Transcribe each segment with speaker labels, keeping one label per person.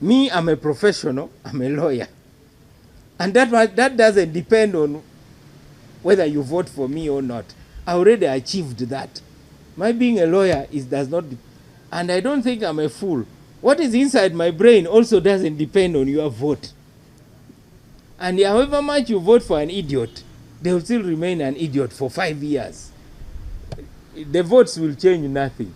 Speaker 1: Me, I'm a professional, I'm a lawyer. And that doesn't depend on whether you vote for me or not. I already achieved that. My being a lawyer does not, and I don't think I'm a fool. What is inside my brain also doesn't depend on your vote. And however much you vote for an idiot, they will still remain an idiot for 5 years. The votes will change nothing.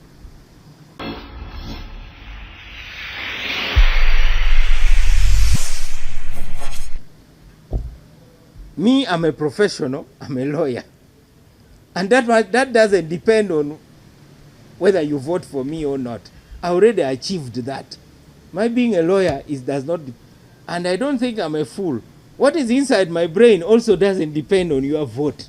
Speaker 1: Me, I'm a professional, I'm a lawyer. And that doesn't depend on whether you vote for me or not. I already achieved that. My being a lawyer does not, and I don't think I'm a fool. What is inside my brain also doesn't depend on your vote.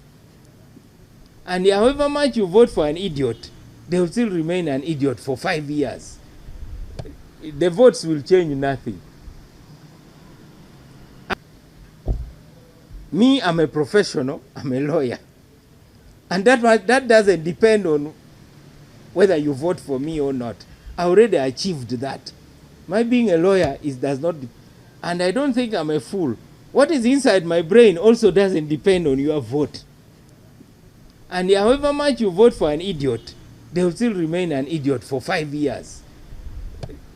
Speaker 1: And however much you vote for an idiot, they will still remain an idiot for 5 years. The votes will change nothing. Me, I'm a professional, I'm a lawyer. And that doesn't depend on whether you vote for me or not. I already achieved that. My being a lawyer does not, and I don't think I'm a fool. What is inside my brain also doesn't depend on your vote. And however much you vote for an idiot, they will still remain an idiot for 5 years.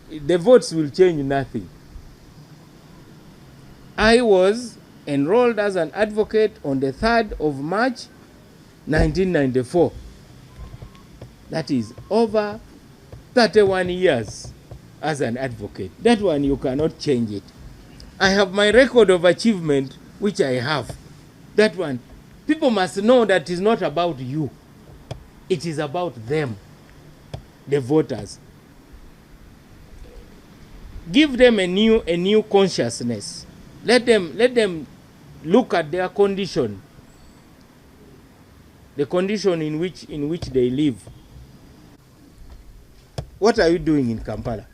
Speaker 1: The votes will change nothing. I was enrolled as an advocate on the 3rd of March, 1994. That is over 31 years as an advocate. That one you cannot change it. I have my record of achievement, which I have. That one, people must know that it's not about you. It is about them, the voters. Give them a new consciousness. Let them look at their condition, the condition in which they live. What are you doing in Kampala?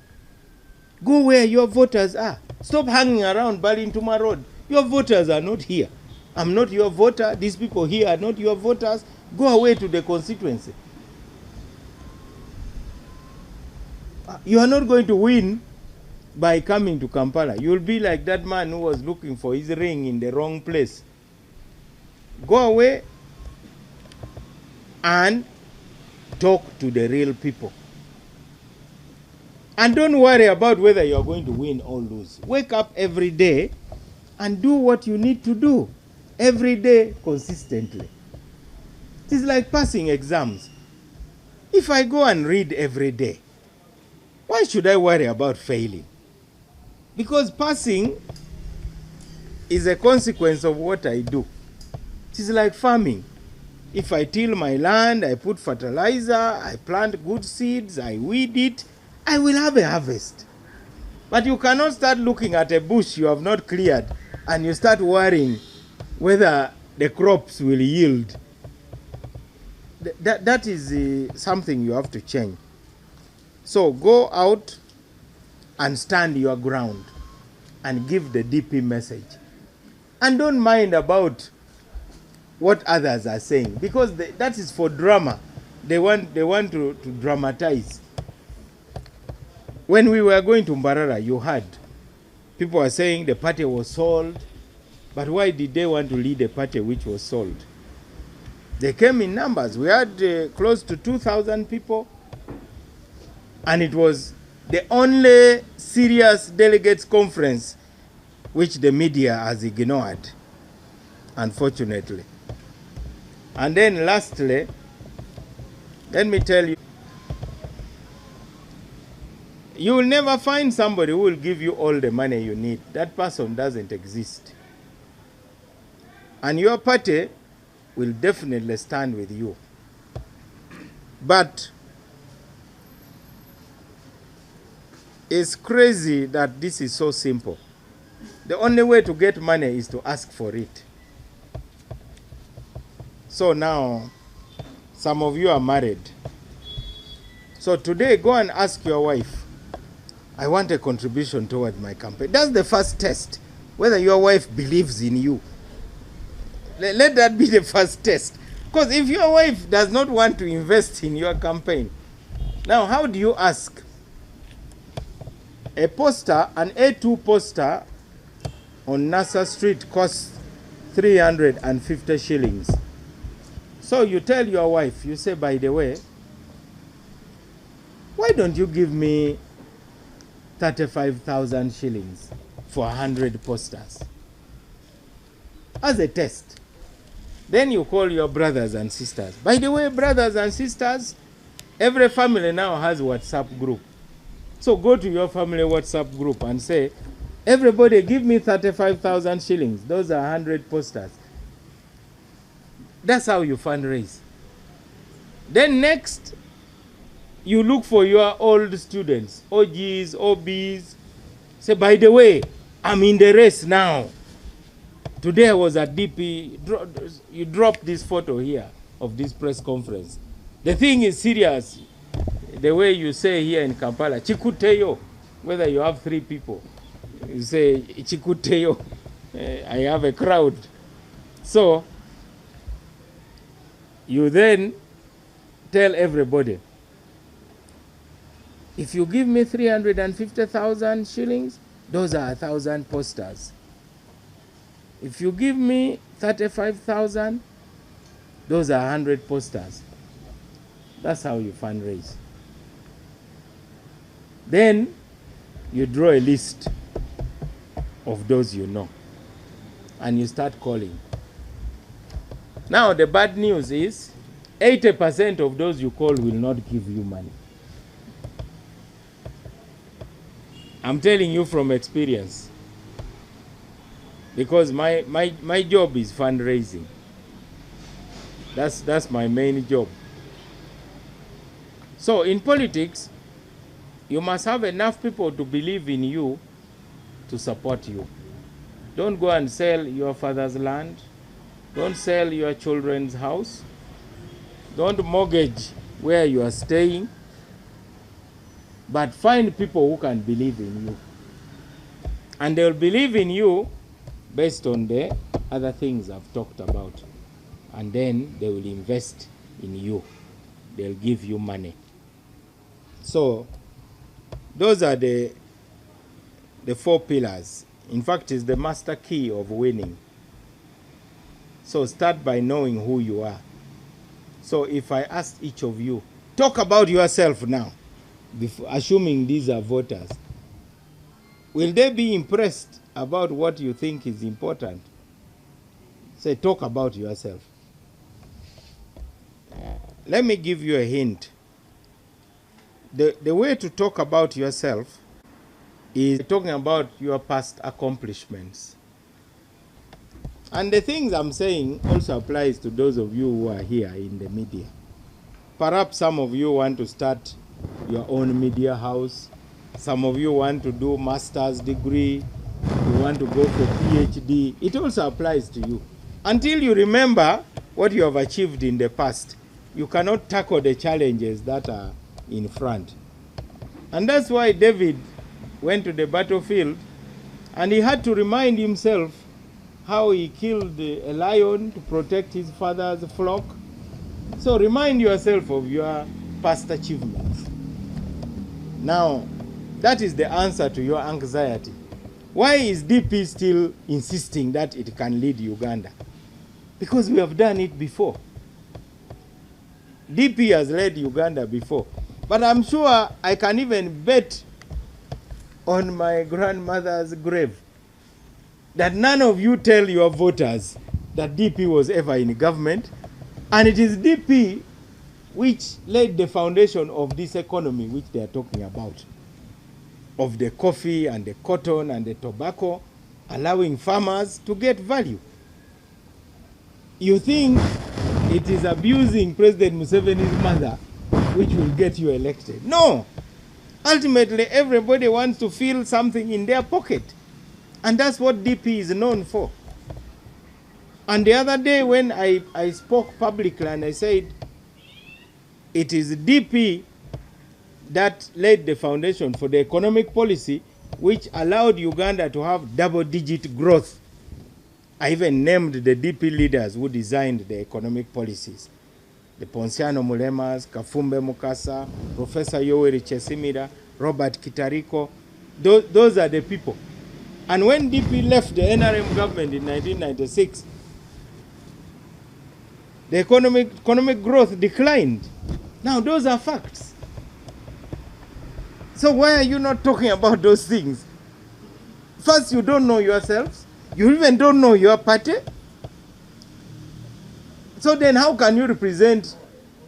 Speaker 1: Go where your voters are. Stop hanging around Balintuma Road. Your voters are not here. I'm not your voter. These people here are not your voters. Go away to the constituency. You are not going to win by coming to Kampala. You'll be like that man who was looking for his ring in the wrong place. Go away and talk to the real people. And don't worry about whether you're going to win or lose. Wake up every day and do what you need to do every day consistently. It is like passing exams. If I go and read every day, why should I worry about failing? Because passing is a consequence of what I do. It is like farming. If I till my land, I put fertilizer, I plant good seeds, I weed it, I will have a harvest. But you cannot start looking at a bush you have not cleared and you start worrying whether the crops will yield. That is something you have to change. So go out and stand your ground and give the DP message. And don't mind about what others are saying, because that is for drama. They want to dramatize. When we were going to Mbarara, you heard people were saying the party was sold. But why did they want to lead a party which was sold? They came in numbers. We had close to 2,000 people. And it was the only serious delegates conference which the media has ignored, unfortunately. And then lastly, let me tell you, you will never find somebody who will give you all the money you need. That person doesn't exist. And your party will definitely stand with you. But it's crazy that this is so simple. The only way to get money is to ask for it. So now, some of you are married. So today, go and ask your wife, I want a contribution toward my campaign. That's the first test, whether your wife believes in you. Let that be the first test. Because if your wife does not want to invest in your campaign, now how do you ask? A poster, an A2 poster on Nasser Street costs 350 shillings. So you tell your wife, you say, by the way, why don't you give me 35,000 shillings for 100 posters as a test? Then you call your brothers and sisters. By the way, brothers and sisters, every family now has a WhatsApp group. So go to your family WhatsApp group and say, everybody give me 35,000 shillings. Those are 100 posters. That's how you fundraise. Then next, you look for your old students, OGs, OBs. Say, by the way, I'm in the race now. Today I was at DP. You drop this photo here of this press conference. The thing is serious. The way you say here in Kampala, Chikuteyo, whether you have 3 people, you say, Chikuteyo, I have a crowd. So, you then tell everybody, if you give me 350,000 shillings, those are 1,000 posters. If you give me 35,000, those are 100 posters. That's how you fundraise. Then you draw a list of those you know, and you start calling. Now the bad news is 80% of those you call will not give you money. I'm telling you from experience, because my job is fundraising. That's my main job. So in politics, you must have enough people to believe in you to support you. Don't go and sell your father's land. Don't sell your children's house. Don't mortgage where you are staying. But find people who can believe in you. And they'll believe in you based on the other things I've talked about. And then they will invest in you. They'll give you money. So those are the 4 pillars. In fact, it's the master key of winning. So start by knowing who you are. So if I ask each of you, talk about yourself now, assuming these are voters, will they be impressed about what you think is important? Say, talk about yourself. Let me give you a hint. The way to talk about yourself is talking about your past accomplishments. And the things I'm saying also applies to those of you who are here in the media. Perhaps some of you want to start your own media house. Some of you want to do master's degree. You want to go for PhD. It also applies to you. Until you remember what you have achieved in the past, you cannot tackle the challenges that are in front. And that's why David went to the battlefield and he had to remind himself how he killed a lion to protect his father's flock. So remind yourself of your past achievements. Now, that is the answer to your anxiety. Why is DP still insisting that it can lead Uganda? Because we have done it before. DP has led Uganda before. But I'm sure I can even bet on my grandmother's grave that none of you tell your voters that DP was ever in government. And it is DP which laid the foundation of this economy which they are talking about, of the coffee and the cotton and the tobacco, allowing farmers to get value. You think it is abusing President Museveni's mother which will get you elected? No. Ultimately, everybody wants to feel something in their pocket. And that's what DP is known for. And the other day when I spoke publicly and I said, it is DP that laid the foundation for the economic policy which allowed Uganda to have double-digit growth. I even named the DP leaders who designed the economic policies. The Ponciano Mulemas, Kafumbe Mukasa, Professor Yoweri Chesimira, Robert Kitariko. Those are the people. And when DP left the NRM government in 1996, the economic growth declined. Now those are facts. So why are you not talking about those things? First, you don't know yourselves. You even don't know your party. So then how can you represent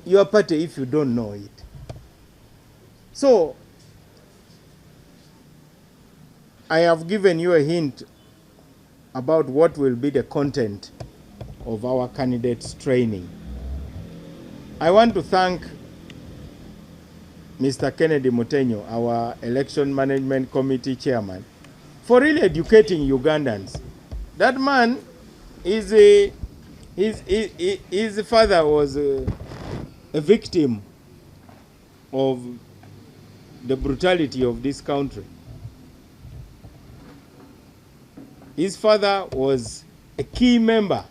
Speaker 1: your party if you don't know it? So I have given you a hint about what will be the content of our candidates' training. I want to thank Mr. Kennedy Mutenyo, our Election Management Committee Chairman, for really educating Ugandans. That man is his father was a victim of the brutality of this country. His father was a key member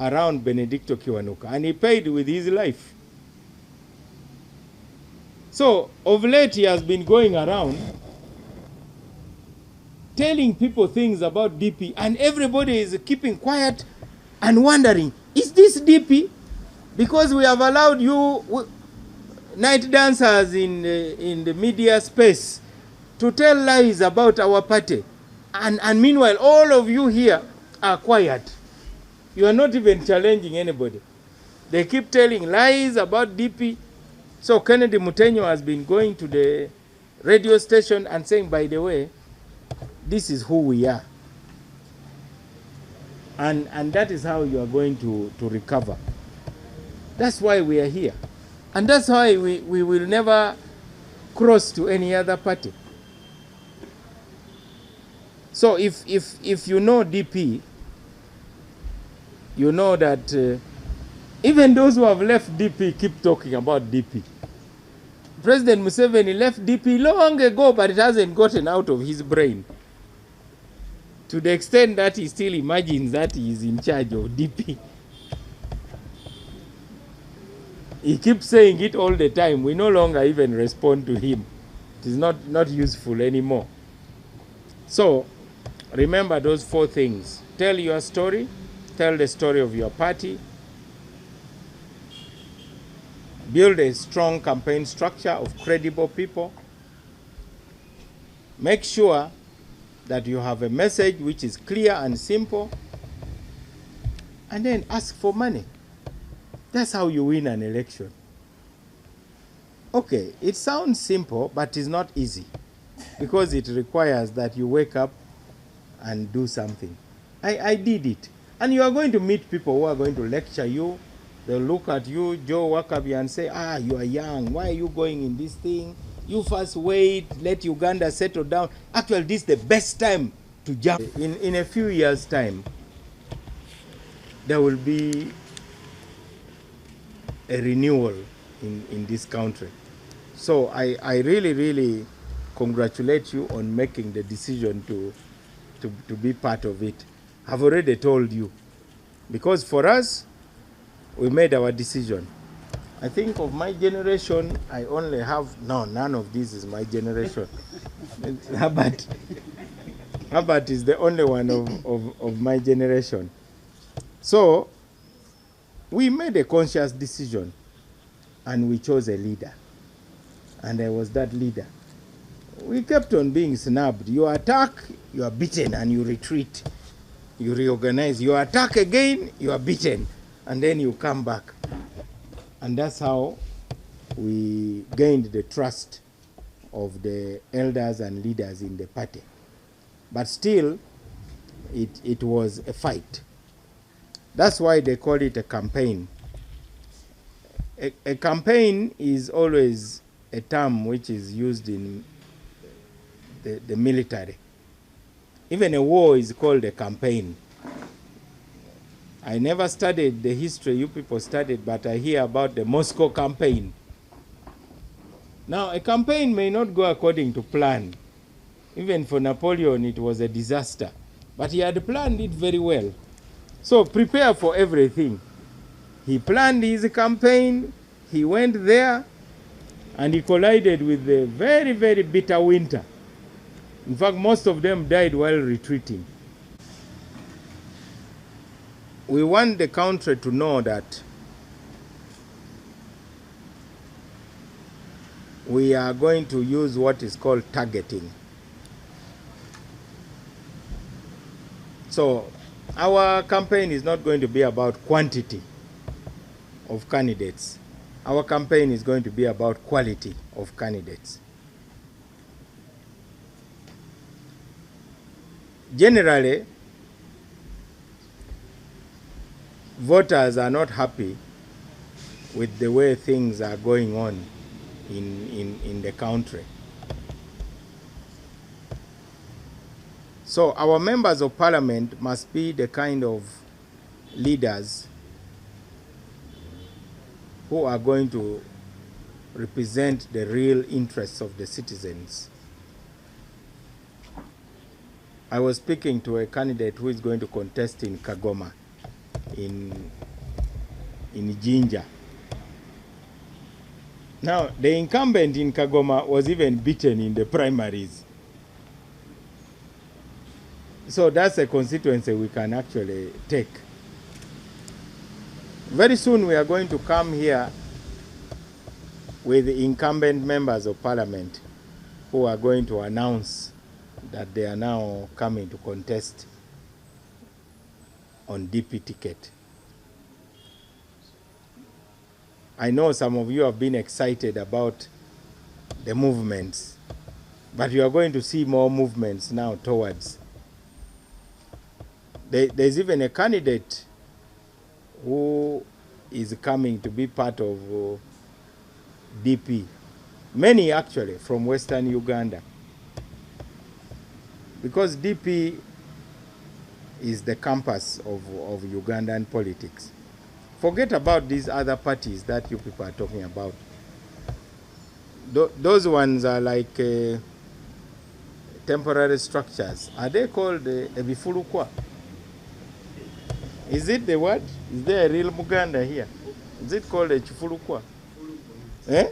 Speaker 1: around Benedicto Kiwanuka, and he paid with his life. So, of late, he has been going around telling people things about DP, and everybody is keeping quiet and wondering, is this DP? Because we have allowed you night dancers in the media space to tell lies about our party. And meanwhile, all of you here are quiet. You are not even challenging anybody. They keep telling lies about DP. So Kennedy Mutenyo has been going to the radio station and saying, by the way, this is who we are. And that is how you are going to recover. That's why we are here. And that's why we will never cross to any other party. So if you know DP, you know that even those who have left DP keep talking about DP. President Museveni left DP long ago, but it hasn't gotten out of his brain, to the extent that he still imagines that he is in charge of DP. He keeps saying it all the time. We no longer even respond to him. It is not useful anymore. So remember those 4 things. Tell your story. Tell the story of your party. Build a strong campaign structure of credible people. Make sure that you have a message which is clear and simple. And then ask for money. That's how you win an election. Okay, it sounds simple, but it's not easy, because it requires that you wake up and do something. I did it. And you are going to meet people who are going to lecture you. They'll look at you, Joe Wakabi, and say, you are young. Why are you going in this thing? You first wait, let Uganda settle down. Actually, this is the best time to jump. In a few years' time, there will be a renewal in this country. So I really, really congratulate you on making the decision to be part of it. I've already told you. Because for us, we made our decision. I think of my generation, I only have, no, none of this is my generation. Herbert is the only one of my generation. So we made a conscious decision, and we chose a leader. And I was that leader. We kept on being snubbed. You attack, you are beaten, and you retreat. You reorganize. You attack again, you are beaten, and then you come back. And that's how we gained the trust of the elders and leaders in the party. But still, it was a fight. That's why they call it a campaign. A campaign is always a term which is used in the military. Even a war is called a campaign. I never studied the history you people studied, but I hear about the Moscow campaign. Now, a campaign may not go according to plan. Even for Napoleon, it was a disaster. But he had planned it very well. So prepare for everything. He planned his campaign, he went there, and he collided with a very, very bitter winter. In fact, most of them died while retreating. We want the country to know that we are going to use what is called targeting. So our campaign is not going to be about quantity of candidates. Our campaign is going to be about quality of candidates. Generally, voters are not happy with the way things are going on in the country. So our members of parliament must be the kind of leaders who are going to represent the real interests of the citizens. I was speaking to a candidate who is going to contest in Kagoma, in Jinja. Now, the incumbent in Kagoma was even beaten in the primaries. So that's a constituency we can actually take. Very soon we are going to come here with the incumbent members of parliament who are going to announce that they are now coming to contest on DP ticket. I know some of you have been excited about the movements, but you are going to see more movements now towards. There's even a candidate who is coming to be part of DP. Many actually from Western Uganda. Because DP is the campus of Ugandan politics. Forget about these other parties that you people are talking about. Those ones are like temporary structures. Are they called ebifulukwa? Is it the what? Is there a real Muganda here? Is it called a chifulukwa? Eh?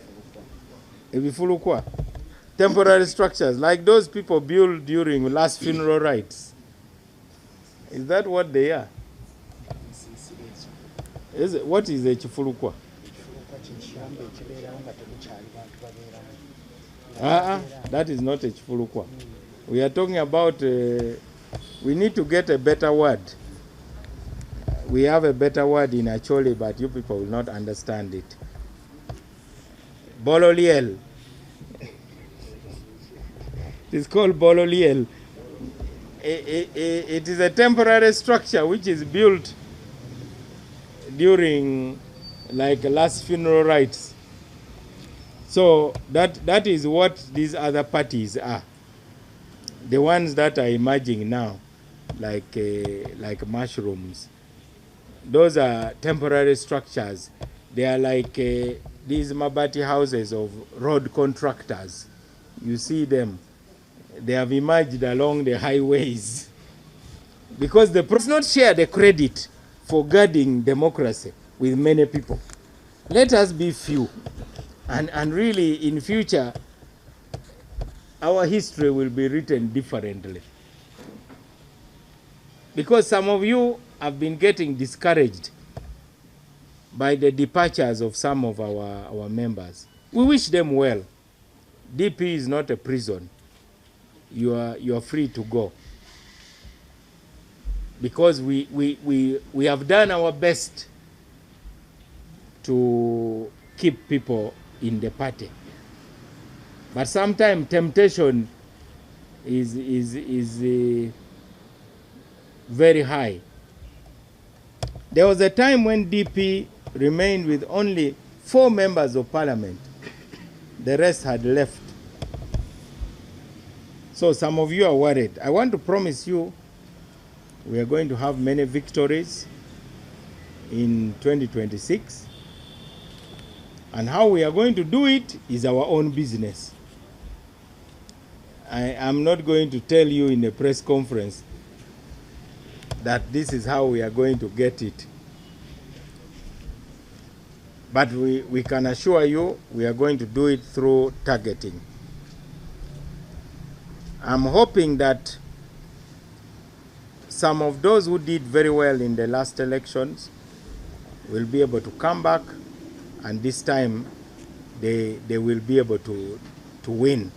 Speaker 1: Ebifulukwa. Temporary structures, like those people built during last funeral rites. Is that what they are? What is a chifulukwa? That is not a chifulukwa. We are talking about, we need to get a better word. We have a better word in Acholi, but you people will not understand it. Bololiel. It's called Bololiel. It is a temporary structure which is built during like last funeral rites. So that is what these other parties are. The ones that are emerging now, like mushrooms. Those are temporary structures. They are like these Mabati houses of road contractors. You see them. They have emerged along the highways. Because the does not share the credit for guarding democracy with many people. Let us be few. And really, in future, our history will be written differently. Because some of you have been getting discouraged by the departures of some of our members. We wish them well. DP is not a prison. You are free to go. Because we have done our best to keep people in the party. But sometimes temptation is very high. There was a time when DP remained with only 4 members of parliament. The rest had left. So some of you are worried. I want to promise you we are going to have many victories in 2026. And how we are going to do it is our own business. I am not going to tell you in a press conference that this is how we are going to get it. But we can assure you we are going to do it through targeting. I'm hoping that some of those who did very well in the last elections will be able to come back, and this time they will be able to win.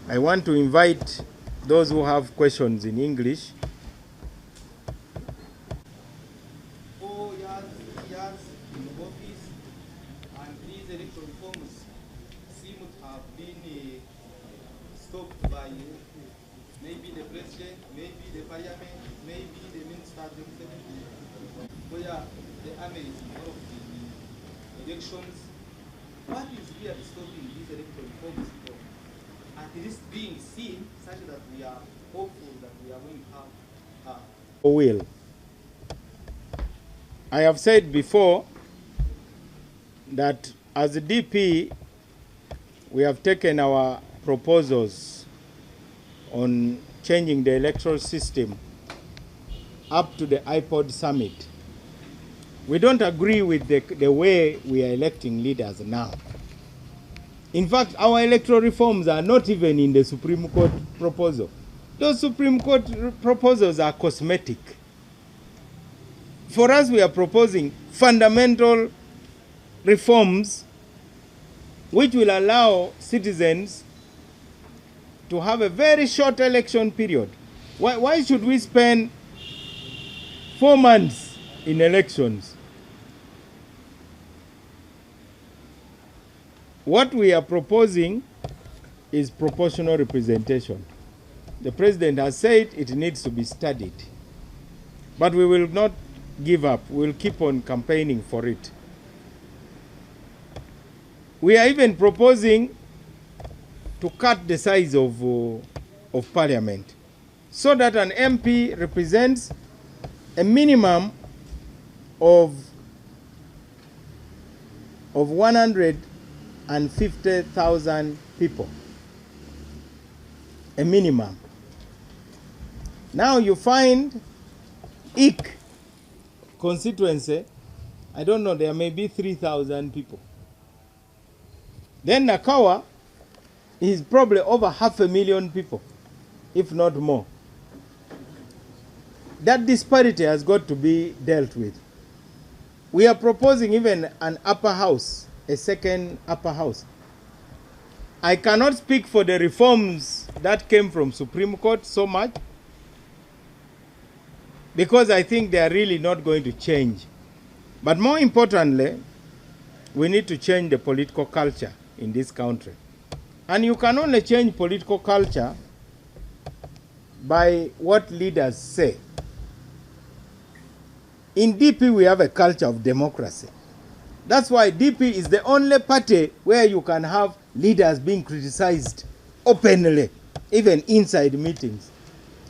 Speaker 1: I want to invite those who have questions in English.
Speaker 2: 4 years in office, and these election reforms seem to have been stopped by maybe the president, maybe the parliament, maybe the ministers themselves, where the army is involved in the elections. What is really stopping these election reforms from at least being seen, such that we are hopeful that we are going to have
Speaker 1: Will. I have said before that as a DP, we have taken our proposals on changing the electoral system up to the iPod summit. We don't agree with the way we are electing leaders now. In fact, our electoral reforms are not even in the Supreme Court proposal. Those Supreme Court proposals are cosmetic. For us, we are proposing fundamental reforms which will allow citizens to have a very short election period. Why should we spend 4 months in elections? What we are proposing is proportional representation. The president has said it needs to be studied. But we will not give up. We will keep on campaigning for it. We are even proposing to cut the size of parliament so that an MP represents a minimum of 150,000 people. A minimum. Now you find IC constituency, I don't know, there may be 3,000 people. Then Nakawa is probably over 500,000 people, if not more. That disparity has got to be dealt with. We are proposing even an upper house, a second upper house. I cannot speak for the reforms that came from Supreme Court so much, because I think they are really not going to change. But more importantly, we need to change the political culture in this country. And you can only change political culture by what leaders say. In DP, we have a culture of democracy. That's why DP is the only party where you can have leaders being criticized openly, even inside meetings.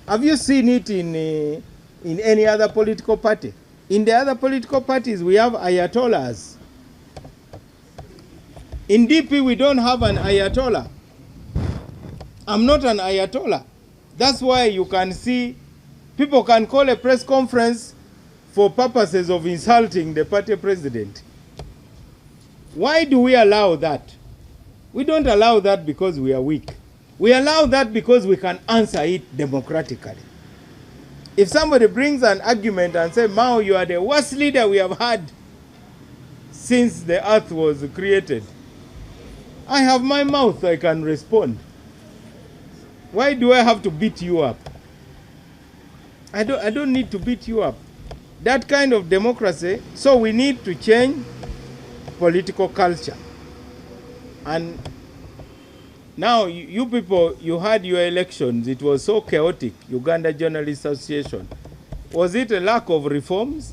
Speaker 1: Have you seen it in any other political party? In the other political parties, we have ayatollahs. In DP, we don't have an ayatollah. I'm not an ayatollah. That's why you can see people can call a press conference for purposes of insulting the party president. Why do we allow that? We don't allow that because we are weak. We allow that because we can answer it democratically. If somebody brings an argument and says, Mao, you are the worst leader we have had since the earth was created, I have my mouth, I can respond. Why do I have to beat you up? I don't need to beat you up. That kind of democracy, so we need to change political culture. And now, you people, you had your elections. It was so chaotic, Uganda Journalists Association. Was it a lack of reforms?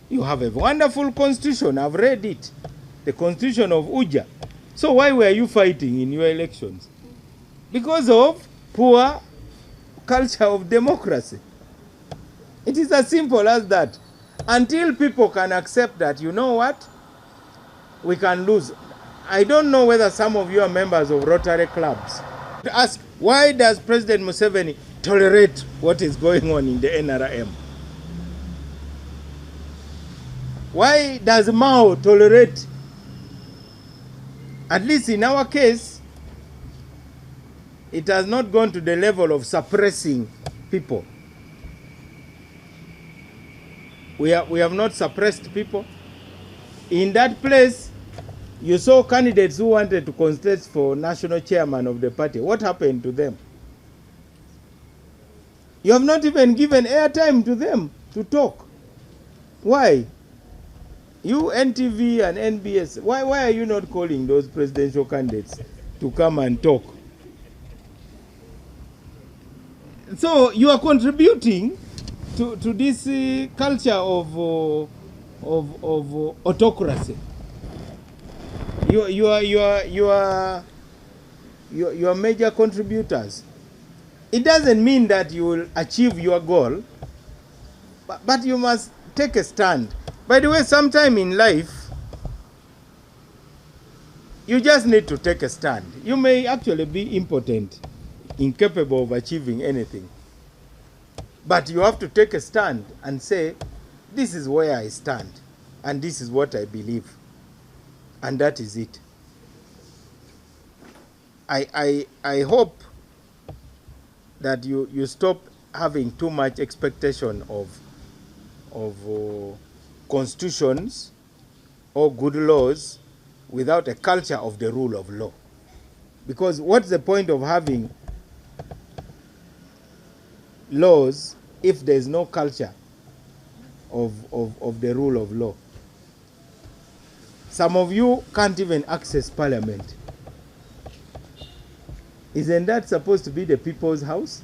Speaker 1: You have a wonderful constitution. I've read it. The constitution of Uja. So why were you fighting in your elections? Because of poor culture of democracy. It is as simple as that. Until people can accept that, you know what? We can lose. I don't know whether some of you are members of Rotary clubs. Ask, why does President Museveni tolerate what is going on in the NRM? Why does Mao tolerate? At least in our case, It has not gone to the level of suppressing people. We have not suppressed people. In that place, you saw candidates who wanted to contest for national chairman of the party. What happened to them? You have not even given airtime to them to talk. Why? You, NTV and NBS, why are you not calling those presidential candidates to come and talk? So you are contributing to this culture of autocracy. You are major contributors. It doesn't mean that you will achieve your goal, but you must take a stand. By the way, sometime in life, you just need to take a stand. You may actually be impotent, incapable of achieving anything. But you have to take a stand and say, this is where I stand, and this is what I believe. And that is it. I hope that you stop having too much expectation of constitutions or good laws without a culture of the rule of law. Because what's the point of having laws if there's no culture of the rule of law? Some of you can't even access parliament. Isn't that supposed to be the people's house?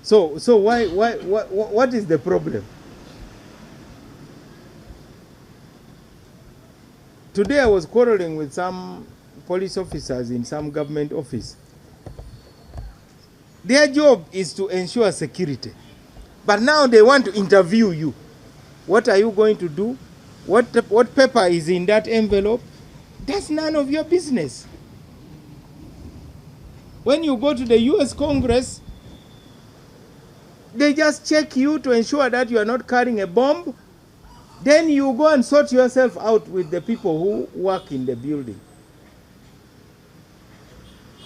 Speaker 1: So what is the problem? Today I was quarreling with some police officers in some government office. Their job is to ensure security. But now they want to interview you. What are you going to do? What paper is in that envelope? That's none of your business. When you go to the US Congress, they just check you to ensure that you are not carrying a bomb. Then you go and sort yourself out with the people who work in the building.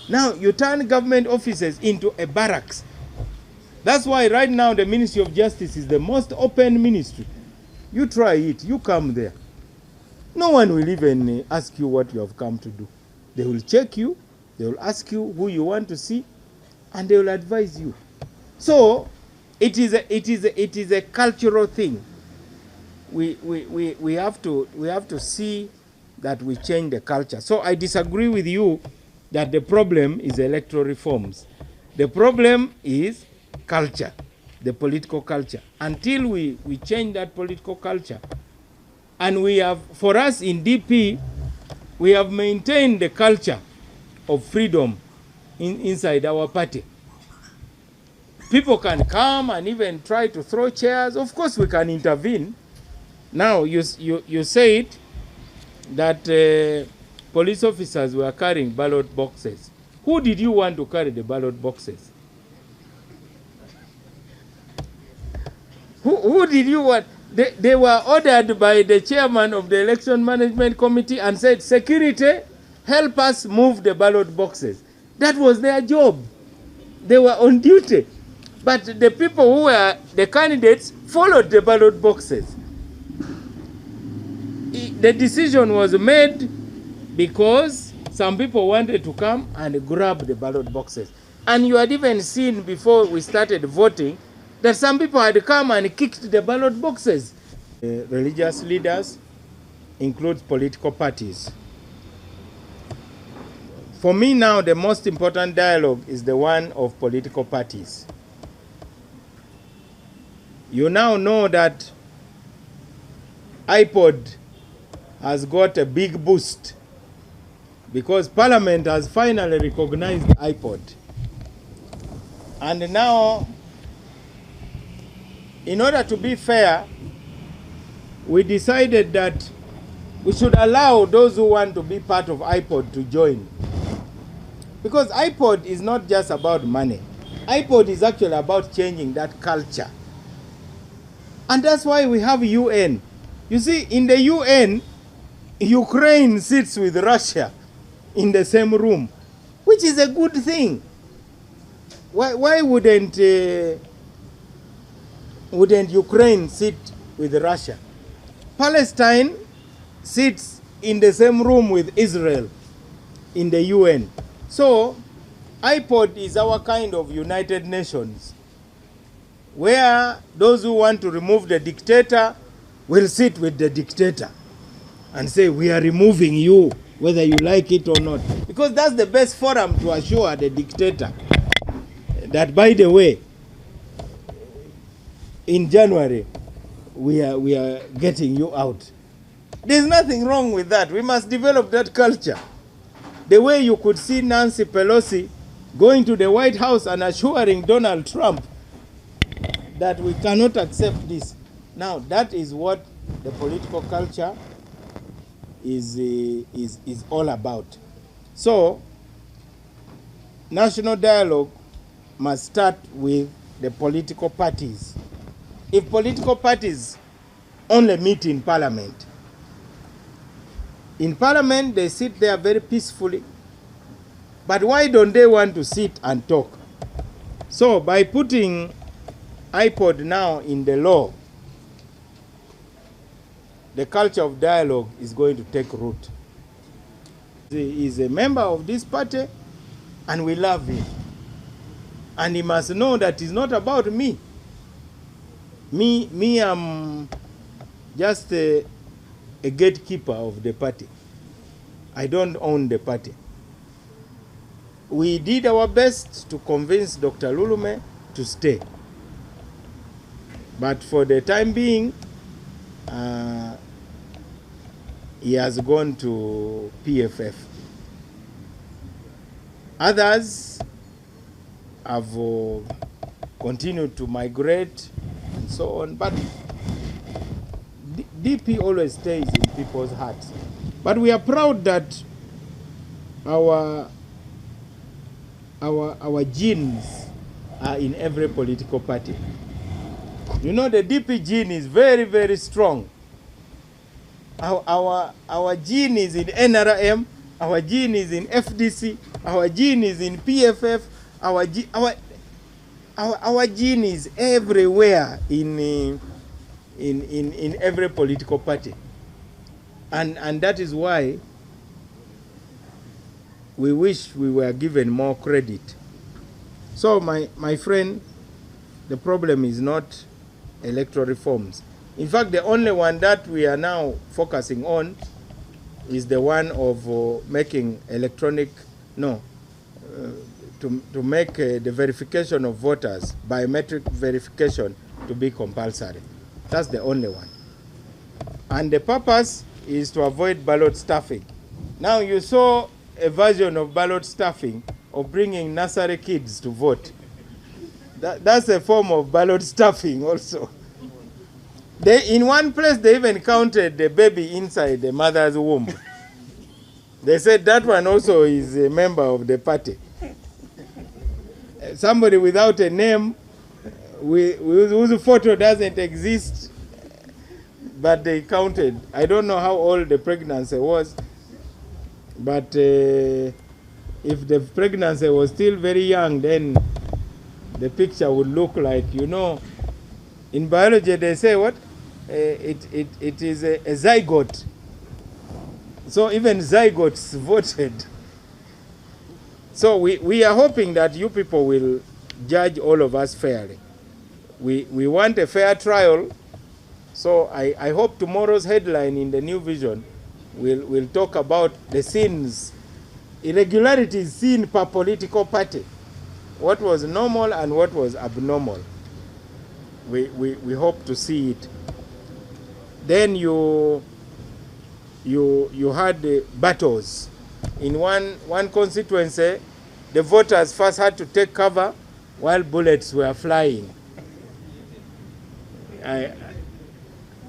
Speaker 1: Now you turn government offices into a barracks. That's why right now the Ministry of Justice is the most open ministry. You try it, you come there. No one will even ask you what you have come to do. They will check you, they will ask you who you want to see, and they will advise you. So it is a cultural thing. We have to see that we change the culture. So I disagree with you that the problem is electoral reforms. The problem is culture, the political culture. Until we change that political culture, and we have, for us in DP, we have maintained the culture of freedom inside our party. People can come and even try to throw chairs. Of course, we can intervene. Now, you said that police officers were carrying ballot boxes. Who did you want to carry the ballot boxes? Who did you want? They were ordered by the chairman of the Election Management Committee and said, security, help us move the ballot boxes. That was their job. They were on duty. But the people who were the candidates followed the ballot boxes. The decision was made because some people wanted to come and grab the ballot boxes. And you had even seen before we started voting that some people had come and kicked the ballot boxes. Religious leaders include political parties. For me now, the most important dialogue is the one of political parties. You now know that iPod has got a big boost because Parliament has finally recognized iPod. And now, in order to be fair, we decided that we should allow those who want to be part of iPod to join. Because iPod is not just about money. iPod is actually about changing that culture. And that's why we have UN. You see, in the UN, Ukraine sits with Russia in the same room, which which is a good thing. Why wouldn't Ukraine sit with Russia? Palestine sits in the same room with Israel in the UN. So IPOD is our kind of United Nations, where those who want to remove the dictator will sit with the dictator and say, we are removing you, whether you like it or not. Because that's the best forum to assure the dictator that, by the way, in January, we are getting you out. There's nothing wrong with that. We must develop that culture. The way you could see Nancy Pelosi going to the White House and assuring Donald Trump that we cannot accept this. Now, that is what the political culture is all about. So, national dialogue must start with the political parties. If political parties only meet in parliament, they sit there very peacefully. But why don't they want to sit and talk? So by putting IPOD now in the law, the culture of dialogue is going to take root. He is a member of this party, and we love him. And he must know that it's not about me. Me, I'm just a gatekeeper of the party. I don't own the party. We did our best to convince Dr. Lulume to stay. But for the time being, he has gone to PFF. Others have continued to migrate and so on, but DP always stays in people's hearts. But we are proud that our genes are in every political party. You know, the DP gene is very, very strong. Our gene is in NRM, our gene is in FDC, our gene is in PFF, our gene is everywhere in every political party. And that is why we wish we were given more credit. So my friend, the problem is not electoral reforms. In fact, the only one that we are now focusing on is the one of making electronic, to make the verification of voters, biometric verification, to be compulsory. That's the only one. And the purpose is to avoid ballot stuffing. Now you saw a version of ballot stuffing of bringing nursery kids to vote. That's a form of ballot stuffing also. In one place, they even counted the baby inside the mother's womb. They said that one also is a member of the party. Somebody without a name, whose photo doesn't exist, but they counted. I don't know how old the pregnancy was, but if the pregnancy was still very young, then the picture would look like, in biology they say what? It is a zygote. So even zygotes voted. So we are hoping that you people will judge all of us fairly. We want a fair trial. So I hope tomorrow's headline in the New Vision will talk about the sins, irregularities seen per political party. What was normal and what was abnormal. We hope to see it. Then you had the battles. In one constituency, the voters first had to take cover while bullets were flying.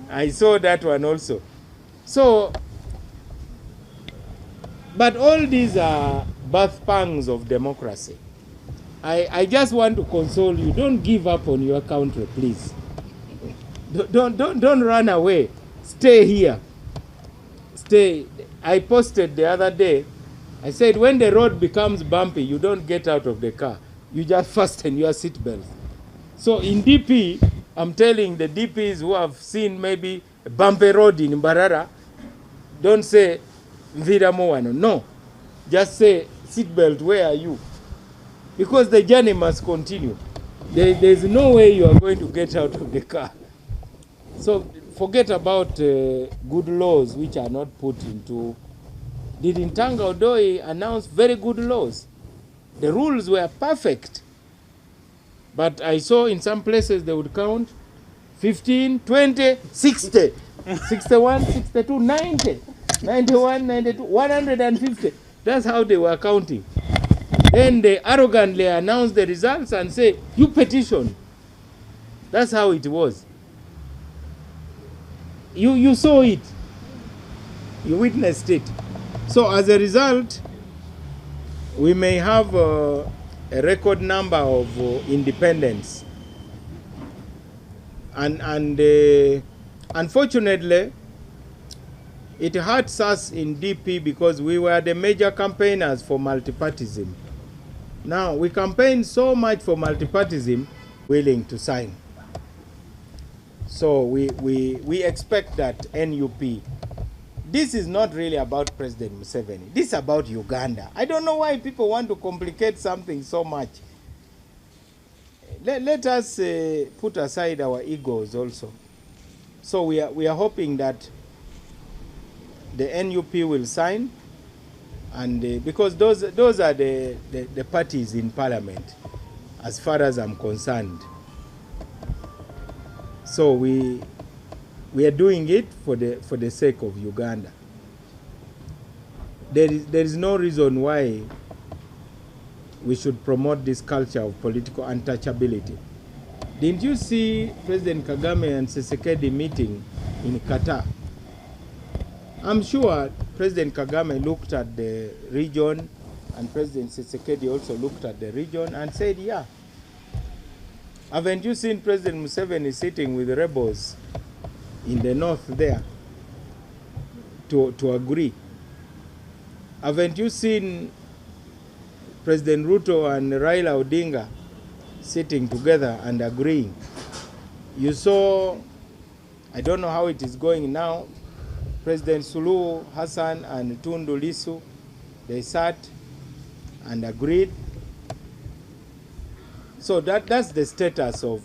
Speaker 1: I saw that one also. So, but all these are birth pangs of democracy. I just want to console you. Don't give up on your country, please. Don't run away. Stay here. Stay. I posted the other day, I said, when the road becomes bumpy, you don't get out of the car. You just fasten your seatbelt. So in DP, I'm telling the DPs who have seen maybe a bumpy road in Mbarara, don't say, Nobert Moa. No. Just say, seatbelt, where are you? Because the journey must continue. There's no way you are going to get out of the car. So forget about good laws which are not put into. Did Ntanga Odoi announce very good laws? The rules were perfect. But I saw in some places they would count 15, 20, 60, 61, 62, 90, 91, 92, 150. That's how they were counting. Then they arrogantly announced the results and say, you petition. That's how it was. You saw it. You witnessed it. So as a result, we may have a record number of independents. And unfortunately, it hurts us in DP because we were the major campaigners for multipartyism. Now, we campaigned so much for multipartyism, willing to sign. So we expect that NUP, this is not really about President Museveni. This is about Uganda. I don't know why people want to complicate something so much. Let us put aside our egos also. So we are hoping that the NUP will sign, and because those are the parties in Parliament, as far as I'm concerned. So we are doing it for the sake of Uganda. There is no reason why we should promote this culture of political untouchability. Didn't you see President Kagame and Tshisekedi meeting in Qatar? I'm sure President Kagame looked at the region and President Tshisekedi also looked at the region and said, yeah. Haven't you seen President Museveni sitting with the rebels in the north there to agree? Haven't you seen President Ruto and Raila Odinga sitting together and agreeing? You saw, I don't know how it is going now, President Suluhu Hassan and Tundu Lissu, they sat and agreed. So that's the status of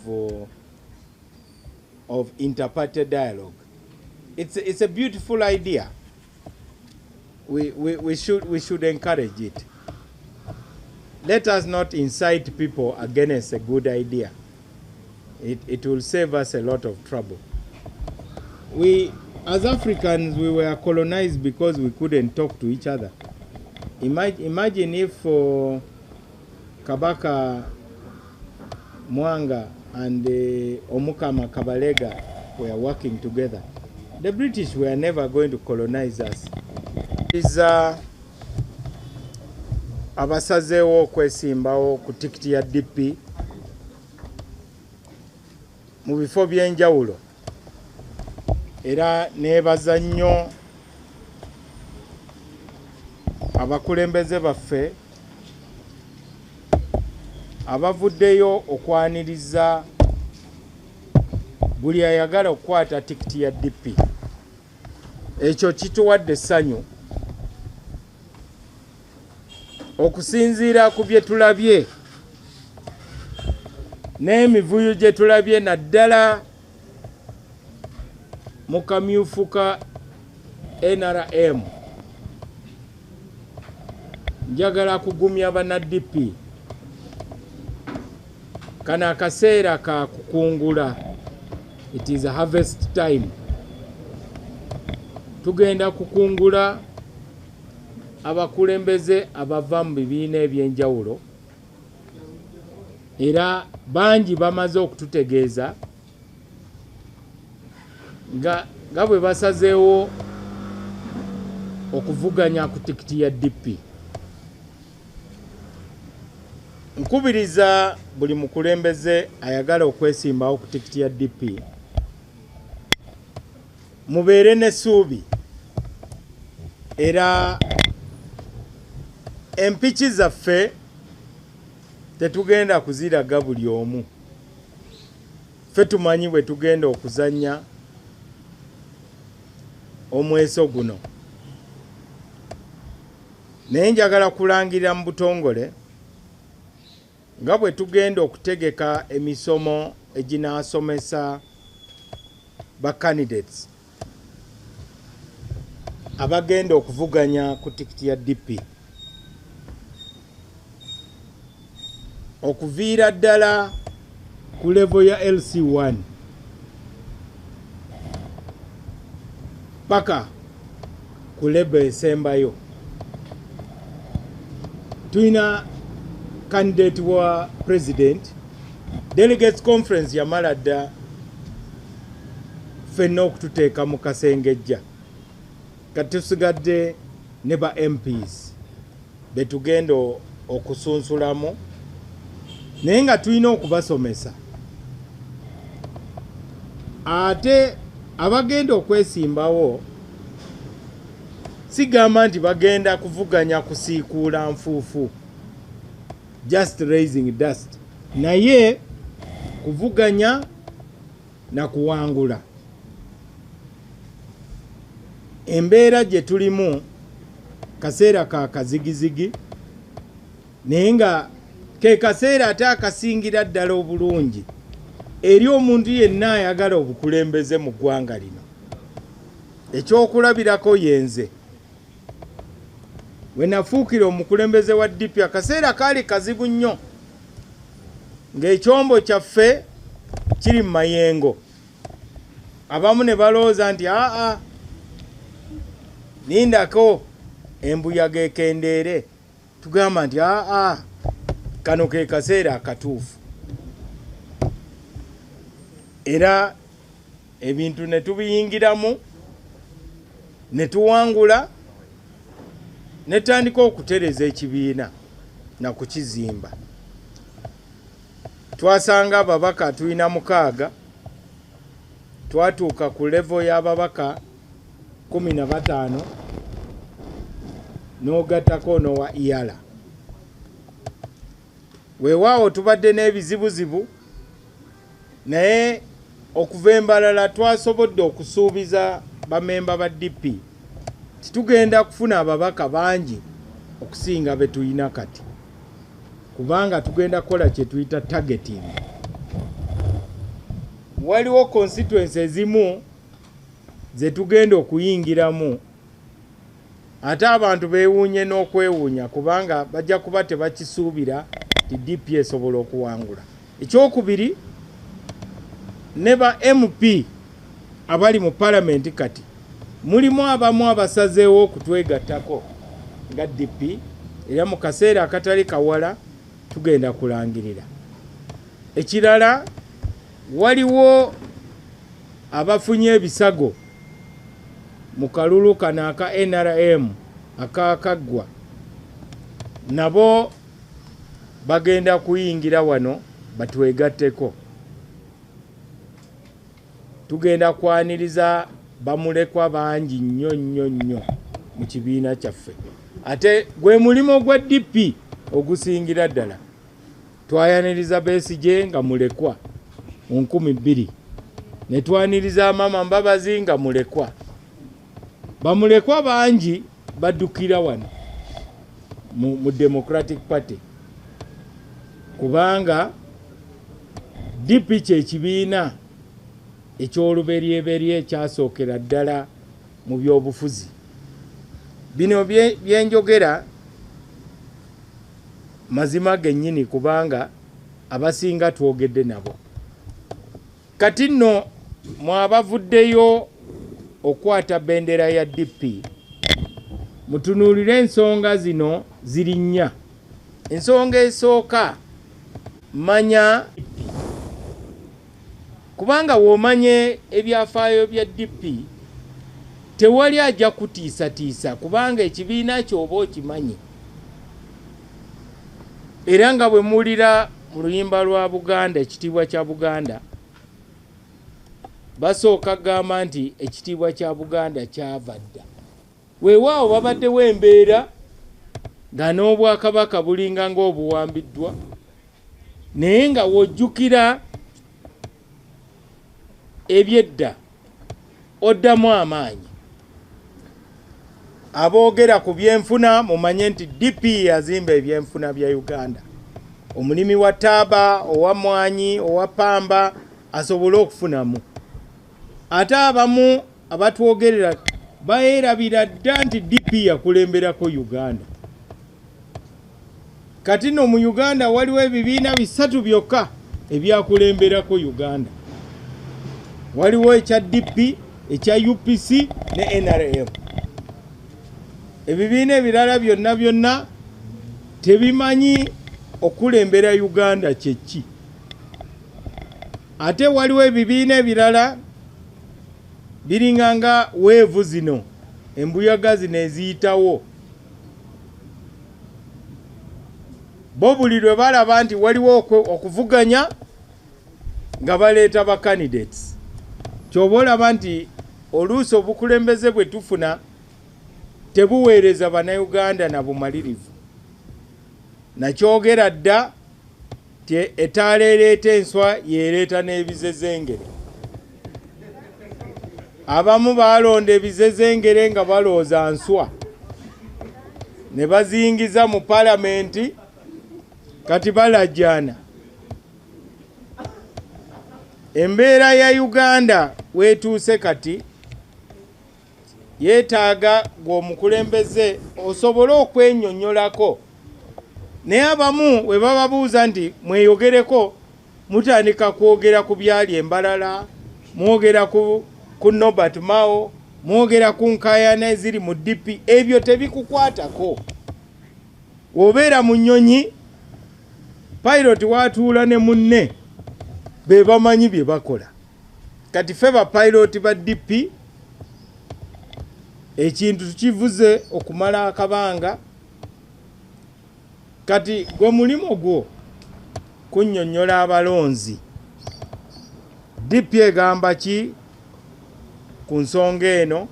Speaker 1: inter-party dialogue. It's a beautiful idea. We should encourage it. Let us not incite people against a good idea. It will save us a lot of trouble. As Africans, we were colonized because we couldn't talk to each other. Imagine if Kabaka Mwanga and Omukama Kabalega were working together. The British were never going to colonize us. Abasazeewo okwesimbawo ku tikiti ya DP mu bifo by'enjawulo, era neebaza nnyo abakulembeze baffe abavuddeyo okwaniriza buli ayagala okukwata tikiti ya DP. Ekyo kituwadde essanyu okusinziira ku bye tulabye n'emivuyo gye tulabye naddala mu kamyufu ka NRM. Njagala kugumya bana DP. Kana akaseera ka kukungula. It is a harvest time. Tugenda kukungula abakulembeze abava mu bibiina ebyenjawulo, era bangi bamaze okututegeeza nga bwe basazeewo okuvuganya ku tikiti ya DP. Nkubiriza buli mukulembeze ayagala okwesimbawo ku tikiti ya DP, mubeere n'essuubi era empiki zaffe tetugenda kuziraga buli omu. Ffe tumanyi bwe tugenda okuzannya omweso guno. Naye njagala kulangirira mu butongole nga bwe tugenda okutegeka emisomo eginaasomesa ba candidates abagenda okuvuganya ku tikiti ya DP. Okuviira ddala ku level ya LC1 paka ku level esembayo. Tuina candidate wa president, delegates conference yamala dda ffenna okututeeka mu kasengejja. Kati tusigadde ne ba MPs betugenda okusunsulamu, naye nga tulina okubasomesa. Ate abagenda okwesimbawo sigamba nti bagenda kuvuganya kusiikuula nfuufu, just raising dust, naye kuvuganya na kuwangula. Embeera gye tulimu kaseera ka kazigizigi, naye nga ke kaseera ate akasingira ddala obulungi eri omuntu yenna ayagala obukulembeze mu ggwanga lino. Ekyokulabirako yenze we nafuukira omukulembeze wa DP, akaseera kaali kazibu nnyo ng'ekyombo kyaffe kiri mu mayengo. Abamu ne balowooza nti nindako embuyaga ekendeere. Tugamba nti kano ke kaseera akatuufu. Era ebintu ne tubiyingiramu ne tuwangula, ne tutandika okutereza ekibiina na kukizimba. Twasanga ababaka tulina 6, twatuuka ku level y'ababaka 15 n'ogattako n'owa iyala. Weewaawo tubadde n'ebizibuzibu, naye okuva embalala twasobodde okusuubiza bamemba ba DP titugenda kufuna ababaka bangi okusinga be tulina kati, kubanga tugenda kukola kye tuyita targeting. Waliwo constituency ezimu ze tugenda okuyingiramu ate abantu beewuunye n'okwewuunya, kubanga bajja kuba tebakisuubira ti DP esobola okuwangula. Ekyokubiri, ne ba MP abali mu palamenti kati mulimu abamu abasazeewo okutwegattako nga DP, era mu kaseera akatali kawala tugenda kulangirira. Ekirala, waliwo abafunye ebisago mu kalulu kano aka NRM akakaggwa, nabo bagenda kuyingira wano batwegatteko. Tugenda kwaniriza bamulekwa bangi nnyo mu kibiina kyaffe. Ate gwe mulimo gwa DP ogusingira ddala. Twayaniriza Besigye nga mulekwa mu 2000, ne twaniriza Mama Mbabazi nga mulekwa. Bamulekwa bangi baddukira wano mu Democratic Party, kubanga DP kye kibiina ekyoluberyeberye ekyasookera ddala mu byobufuzi. Bino byenjogera mazima gennyini, kubanga abasinga twogedde nabo. Kati nno mwabavuddeyo okwata bendera ya DP, mutunuulire ensonga zino ziri 4. Ensonga esooka, manya kubanga womanye ebyafaayo bya DP tewali ajja kutiisatiisa, kubanga ekibiina kyoba okimanyi. Era nga bwe muwulira mu luyimba lwa Buganda, ekitiibwa kya Buganda, basooka gamba nti ekitiibwa kya Buganda kyava dda. Weewaawo babaddewo embeera nga n'obwakabaka bulinga ng'obuwambiddwa, naye nga wojjukira ebyedda oddamu amaanyi. Aboogera ku byenfuna mumanye nti DP yazimba ebyenfuna bya Uganda. Omulimi wa taaba, owa mwanyi, owa pamba asobole okufunamu. Ate abamu abatwogerera baerabira dda nti DP yakulemberako Uganda. Kati no mu Uganda waliwo ebibiina bisatu byokka ebyakulemberako Uganda. Waliwo ekya DP, ekya UPC ne NRM. Ebibiina ebirala byonna tebimanyi okulembera Uganda kyeki. Ate waliwo ebibiina ebirala biringanga weevu zino, embuyaga zino eziyitawo. Bo buli lwe balaba nti waliwo okuvuganya nga baleeta ba candidates. Ky'oba olaba nti oluusi obukulembeze bwe tufuna tebuweereza bannayuganda na bumalirivu. Nakyogera dda ti etaala ereeta enswa yeereeta n'ebizezengere. Abamu baalonda ebizezengere nga balooza nswa ne bazingiza mu palamenti, kati balajjaana. Embeera ya Uganda weetuuse kati yeetaaga gw'omukulembeze osobole okwennyonnyolako. Naye abamu we bababuuza nti mweyogereko, mutandika kwogera ku byali embalala, mwogera ku Nobert Moa, mwogera ku nkaayana eziri mu DP. Ebyo tebikukwatako. Wobeera mu nnyonyi, pilot watuula ne munne be bamanyi bye bakola. Kati ffe ba pilot ba DP ekintu tukivuze okumala akabanga. Kati gwe mulimo gwo kunnyonnyola abalonzi. DP egamba ki ku nsonga eno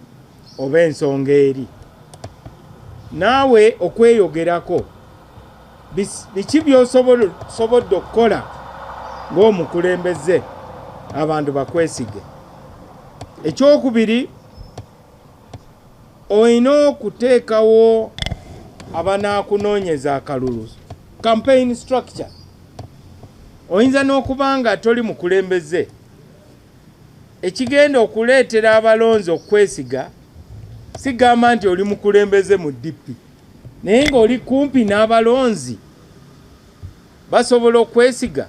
Speaker 1: oba ensonga eri? Naawe okweyogerako biki by'osobodde okukola ng'omukulembeze abantu bakwesige. Ekyokubiri, olina okuteekawo abanaakunoonyeza akalulu, campaign structure. Oyinza n'okuba nga toli mukulembeze, ekigenda okuleetera abalonzi okwesiga sigamba nti oli mukulembeze mu DP, naye ng'oli kumpi n'abalonzi basobola okwesiga.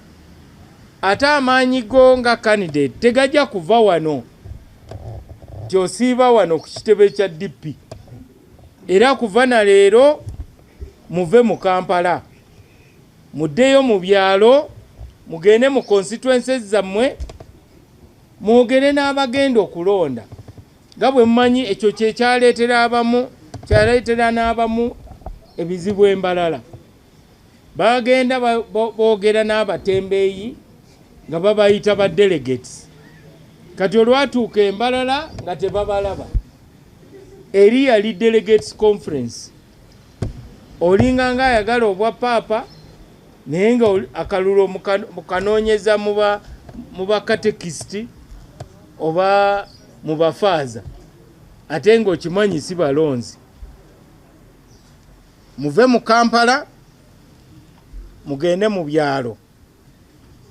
Speaker 1: Ate amaanyi go nga candidate tegajja kuva wano gy'osiiba wano ku kitebe kya DP. Era kuva na leero muve mu Kampala, muddeyo mu byalo, mugende mu constituencies zammwe, mwogere n'abagenda okulonda. Nga bwe mumanyi ekyo kye kyaleetera abamu, kyaleetera n'abamu ebizibu embalala. Bagenda boogera n'abatembeeyi nga babayita ba delegates. Kati olwatuuka embalala nga tebabalaba. Eri yali delegates conference. Olinga nga ayagala obwa paapa, naye nga akalulu mukanoonyeza mu bakatekisiti oba mu bafaaza, ate ng'okimanyi si balonzi. Muve mu Kampala mugende mu byalo.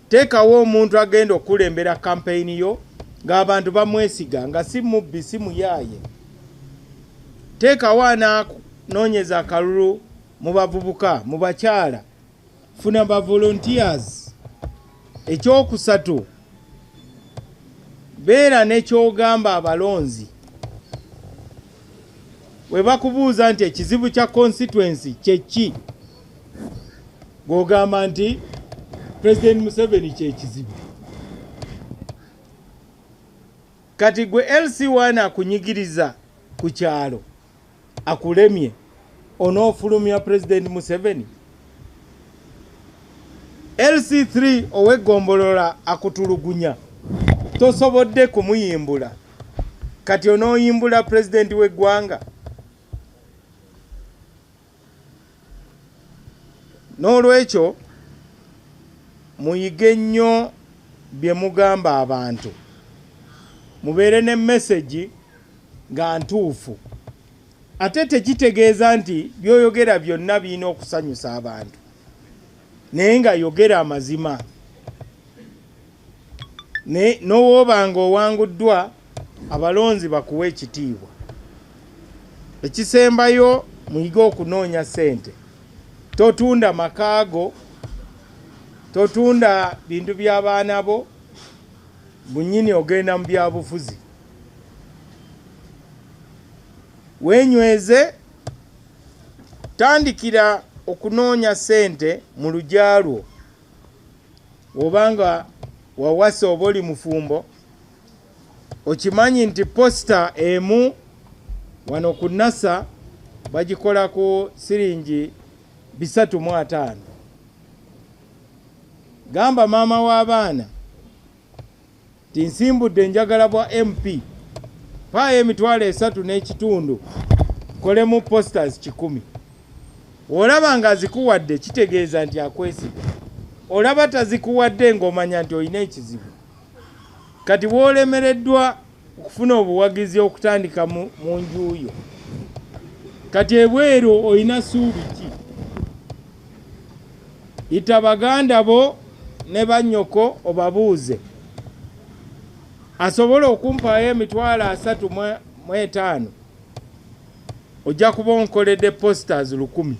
Speaker 1: Teekawo omuntu agenda okulembera kampeyini yo ng'abantu bamwesiga, nga si mubbi si muyaaye. Teekawo ananoonyeza akalulu mu bavubuka, mu bakyala. Funa ba volunteers. Ekyokusatu, beera n'ekyogamba abalonzi. We bakubuuza nti ekizibu kya constituency kyeki, gw'ogamba nti President Museveni kyekizibu. Kati gwe LC1 akunyigiriza ku kyalo, akulemye, onoofulumya President Museveni. LC3 ow'eggombolola akutulugunya, tosobodde kumuyimbula, kati onooyimbula President w'eggwanga. n'olwekyo muyige nnyo bye mugamba abantu, mubeere ne message nga ntuufu. Ate tekitegeeza nti byoyogera byonna birina okusanyusa abantu, naye nga yogera amazima. N'owooba nga owanguddwa, abalonzi bakuwa ekitiibwa. Ekisembayo muyige okunoonya ssente. Totunda makaago, totunda bintu by'abaana bo, bunnyini ogenda mu byabufuzi. Weenyweze, tandikira okunoonya ssente mu lugya lwo. Obanga wawasa oba oli mufumbo, okimanyi nti posita emu wano ku NASA bagikola ku siringi 350. Gamba maama w'abaana ti nsimbudde njagala bwa MP, paayo $3.5 kolemu posters 100. Olaba nga azikuwadde kitegeeza nti akwesiga. Olaba tazikuwadde ng'omanya nti olina ekizibu. Kati woolemereddwa okufuna obuwagizi okutandika mu nju yo, kati ebweru olina ssuubi ki? Ita baganda bo ne bannyoko obabuuze, asobola okumpaayo $35,000 ojja kuba onkoledde posters 1,000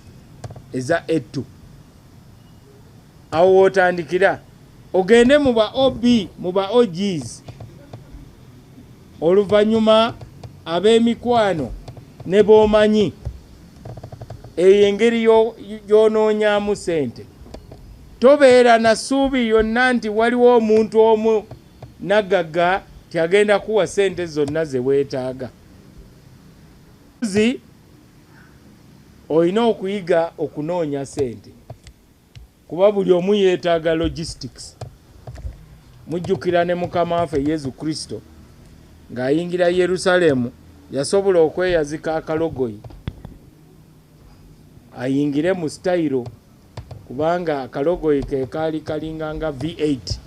Speaker 1: eza ettu. Awo wootandikira ogende mu ba OB mu ba OGs, oluvannyuma ab'emikwano ne b'omanyi. Eyo engeri y'onoonyaamu ssente. Tobeera na ssuubi yonna nti waliwo omuntu omu nagagga tiagenda kuwa ssente zonna ze weetaaga. Olina okuyiga okunoonya ssente, kuba buli omu yeetaaga logistics. Mujjukira ne Mukama waffe Yesu Kristo ng'ayingira Yerusaalemu yasobola okweyazika akalogoyi ayingire mu style, kubanga akalogoyi ke kaali kalinganga V8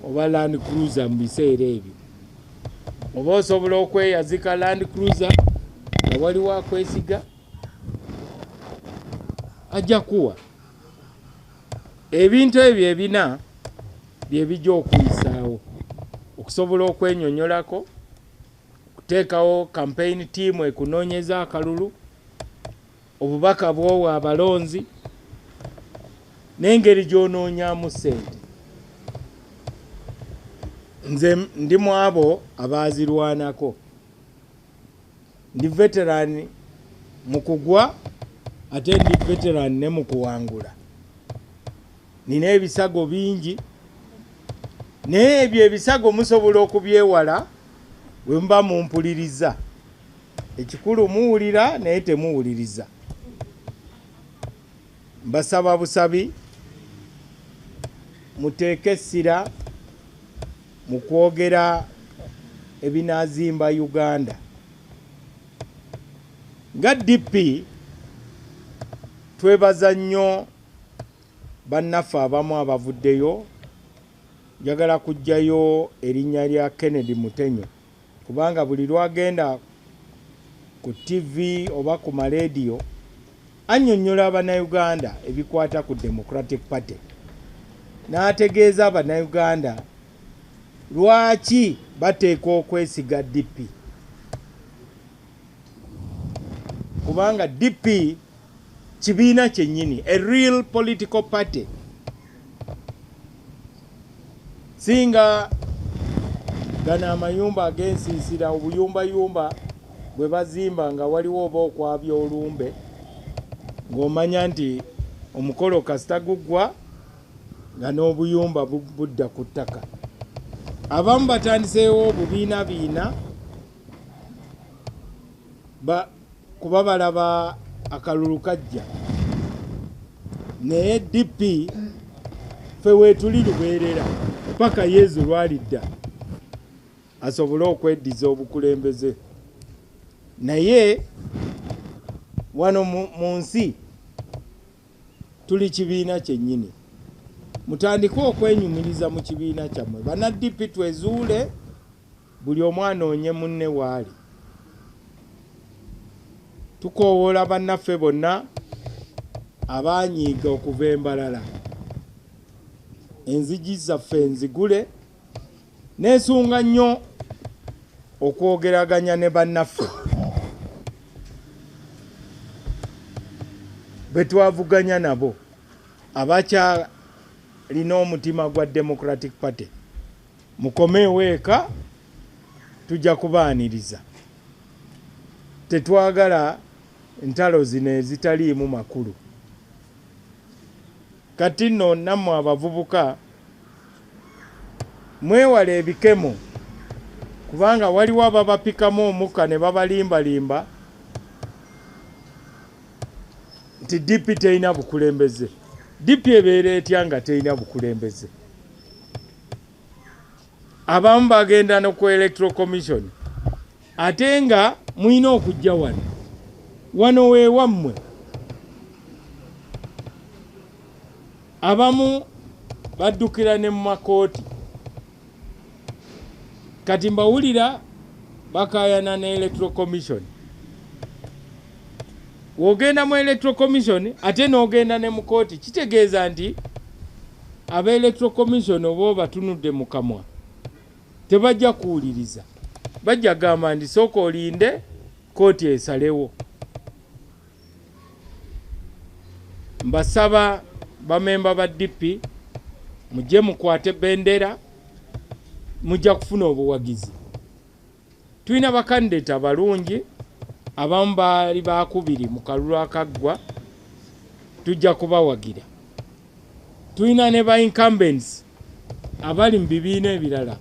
Speaker 1: oba Land Cruiser mu biseera ebyo. Oba osobola okweyazika Land Cruiser nga waliwo akwesiga, ajja kuwa. Ebintu ebyo ebina bye bijja okuyisaawo, okusobola okwenyonyolako, okuteekawo campaign team ekunoonyeza akalulu, obubaka bw'owa abalonzi, n'engeri gy'onoonyaamu ssente. Nze ndi mu abo abaazirwanako. Ndi veteran mu kugwa ate ndi veteran ne mu kuwangula. Nina ebisago bingi, naye ebyo ebisago musobola okubyewala bwe muba mumpuliriza. Ekikulu muwulira naye temuwuliriza. Mbasaba busabi muteeke essira mu kwogera ebinaazimba Uganda. Nga DP twebaza nnyo bannaffe abamu abavuddeyo. Njagala kuggyayo erinnya lya Kennedy Mutenyo, kubanga buli lwagenda ku TV oba ku maleediyo annyonnyola Abannayuganda ebikwata ku Democratic Party, n'ategeeza Abannayuganda lwaki bateeka okwesiga DP, kubanga DP kibiina kyennyini, a real political party. Singa gana amayumba ag'ensiisira, obuyumbayumba bwe bazimba nga waliwo oba okwabya olumbe, ng'omanya nti omukolo kasita guggwa nga n'obuyumba budda ku ttaka. Abamu batandiseewo obubiinabiina kuba balaba akalulu kajja, naye DP ffe weetuli lubeerera paka Yezu lwalidda asobole okweddiza obukulembeze. Naye wano mu nsi tuli kibiina kyennyini. Mutandike okwenyumiriza mu kibiina kyammwe. Bannaddipi twezuule, buli omu anoonye munne waali. Tukoowoola bannaffe bonna abaanyiiga okuva embalala. Enzigi zaffe enzigule, neesunga nnyo okwogeraganya ne bannaffe be twavuganya nabo abakyalina omutima gwa Democratic Party. Mukomeewo eka, tujja kubaaniriza. Tetwagala ntalo zino ezitaliimu makulu. Kati nno nammwe abavubuka mwewale ebikemo, kubanga waliwo ababapikamu omukka ne babalimbalimba nti DP terina bukulembeze. DP ebeera etya nga terina bukulembeze? Abamu bagenda no ku Electoral Commission ate nga mulina okujja wano weewammwe. Abamu baddukira ne mu makooti. Kati mbawulira bakaayana ne Electoral Commission. Wogenda mu Electoral Commission ate n'ogenda ne mu kooti, kitegeeza nti aba Electoral Commission oba batunudde mu kamwa tebajja kuwuliriza. Bajja gamba ndi sooka olinde kooti esalewo. Mbasaba bamemba ba DP mujje mukwate bendera, mujja kufuna obuwagizi. Tulina bakandidate abalungi, abamu baali bakubiri mu kalulu akaggwa, tujja kubawagira. Tulina ne ba incumbents abali mu bibiina ebirala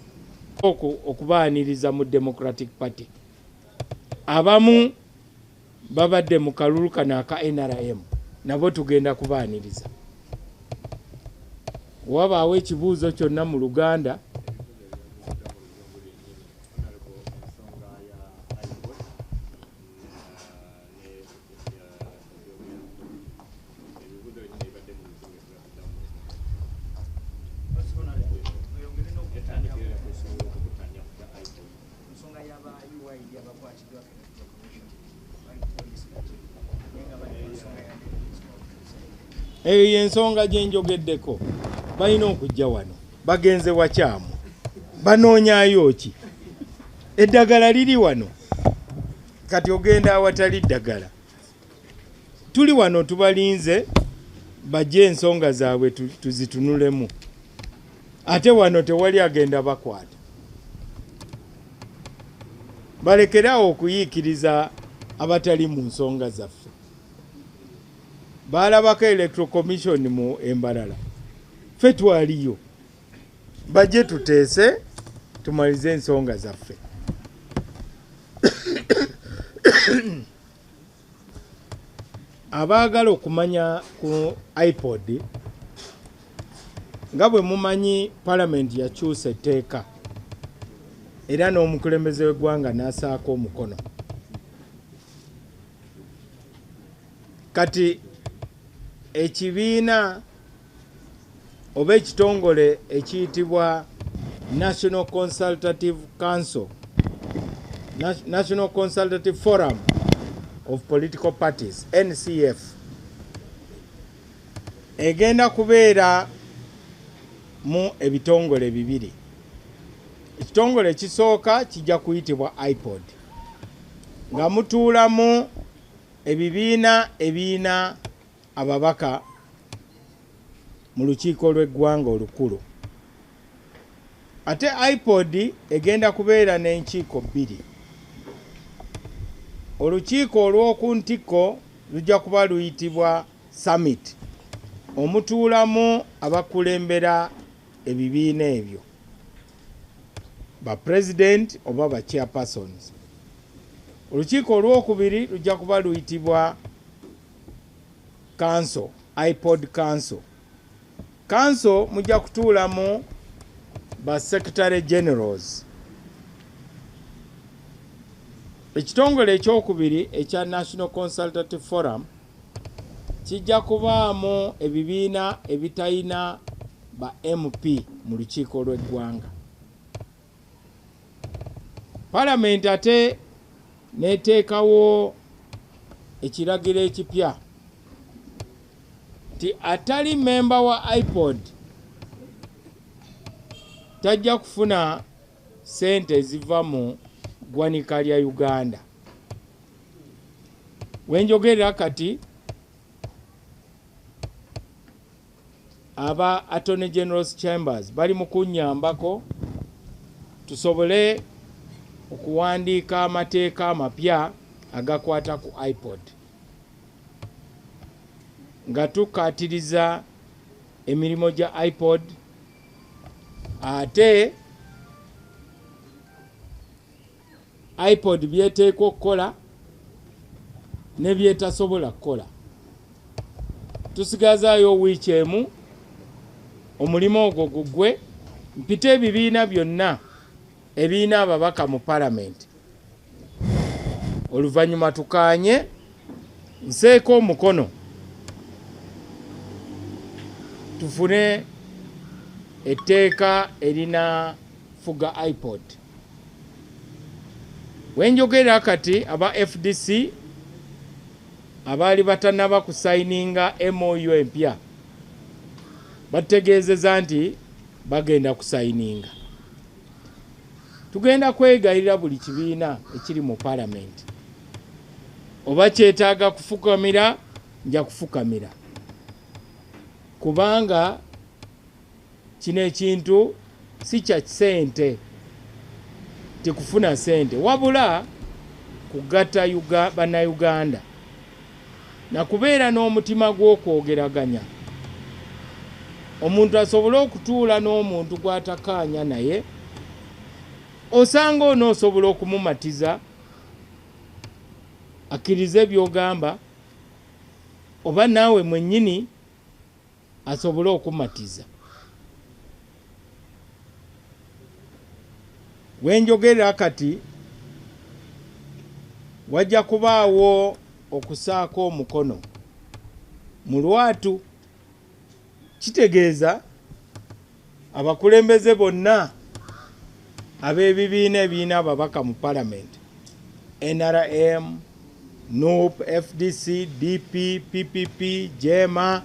Speaker 1: okubaaniriza mu Democratic Party. Abamu babadde mu kalulu kano aka NRM, nabo tugenda kubaaniriza. Wabaawo ekibuuzo kyonna mu Luganda, eyo y'ensonga gye njogeddeko. Balina okujja wano, bagenze wakyamu, banoonyaayo ki? Eddagala liri wano, kati ogenda awatali ddagala. Tuli wano tubalinze bajje ensonga zaabwe tuzitunulemu. Ate wano tewali agenda bakwata. Balekerawo okuyiikiriza abatali mu nsonga zaffe. Baalabako Electoral Commission mu embalala. Ffe twaliyo. Bajje tuteese tumalize ensonga zaffe. Abaagala okumanya ku iPod, nga bwe mumanyi Parliament yakyusa etteeka era n'omukulembeze w'eggwanga n'asaako omukono. Kati ekibiina oba ekitongole ekiyitibwa National Consultative Council, National Consultative Forum of Political Parties, NCF, egenda kubeera mu ebitongole bibiri. Ekitongole ekisooka kijja kuyitibwa iPod, nga mutuulamu ebibiina ebiina ababaka mu lukiiko lw'eggwanga olukulu. Ate iPod egenda kubeera n'enkiiko bbiri. Olukiiko olw'oku ntikko lujja kuba luyitibwa Summit, omutuulamu abakulembera ebibiina ebyo, ba president oba ba chairpersons. Olukiiko olw'okubiri lujja kuba luyitibwa Council, iPod Council. Council mujja kutuulamu ba Secretary Generals. Ekitongole ekyokubiri ekya National Consultative Forum kijja kubaamu ebibiina ebitayina ba MP mu lukiiko lw'eggwanga. Palamenti ate neteekawo ekiragiro ekipya nti atali memba wa IPOD tajja kufuna sente eziva mu ggwanika lya Uganda. Wenjogerera kati aba Attorney General's Chambers bali mu kunnyambako tusobole okuwandiika amateeka amapya agakwata ku IPOD nga tukaatiriza emirimu gya IPOD ate IPOD byeteekwa okukola ne byetasobola kukola. Tusigazaayo wiiki emu omulimu ogwo guggwe, mpite ebibiina byonna ebiina ababaka mu palamenti, oluvannyuma tukaanye nseeko omukono tufune etteeka erina fuga IPOD. Wenjogerera kati aba FDC abaali batannaba kusayininga MOU empya bategeezeza nti bagenda kusayininga. Tugenda kwegayirira buli kibiina ekiri mu palamenti, oba kyetaaga kufukamira nja kufukamira, kubanga kino ekintu si kya sente, tekufuna sente wabula kugatta bannayuganda na kubeera n'omutima gw'okwogeraganya. Omuntu asobole okutuula n'omuntu gw'atakaanya naye, osanga onoosobola okumumatiza akkirize by'ogamba, oba naawe mwennyini asobole okumatiza. Wenjogerera kati wajja kubaawo okusaako omukono mu lwatu. Kitegeeza abakulembeze bonna ab'ebibiina ebiina ababaka mu palamenti, NRM, NUP, FDC, DP, PPP, JEMA,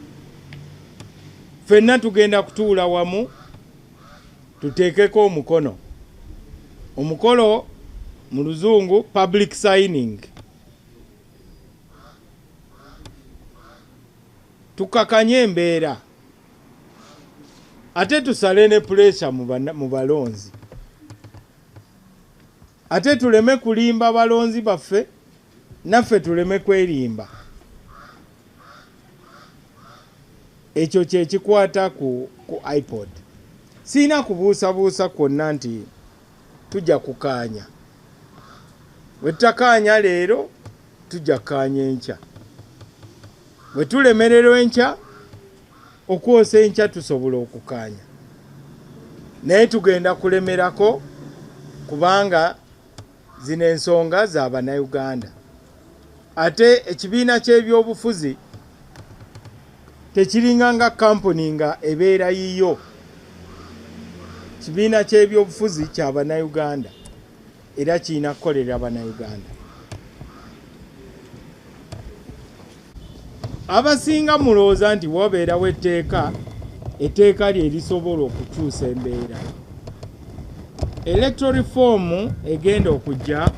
Speaker 1: ffenna tugenda kutuula wamu tuteekeko omukono. Omukolo mu luzungu public signing. Tukakanye embeera ate tusale ne pressure mu balonzi, ate tuleme kulimba balonzi baffe naffe tuleme kwerimba. Ekyo kye kikwata ku IPOD. Siina kubuusabuusa kwonna nti tujja kukaanya. Bwe tutakaanya leero tujja kukaanya enkya. Bwe tulemererwa enkya okwosa enkya tusobola okukaanya. Naye tugenda kulemerako kubanga zino ensonga za bannayuganda. Ate ekibiina ky'ebyobufuzi tekiringa nga kampuni nga ebeera yiyo. Kibiina ky'ebyobufuzi kya bannayuganda era kirina kukolera bannayuganda. Abasinga mulowooza nti wabeerawo etteeka lye lisobola okukyusa embeera. Electoral reform egenda okujja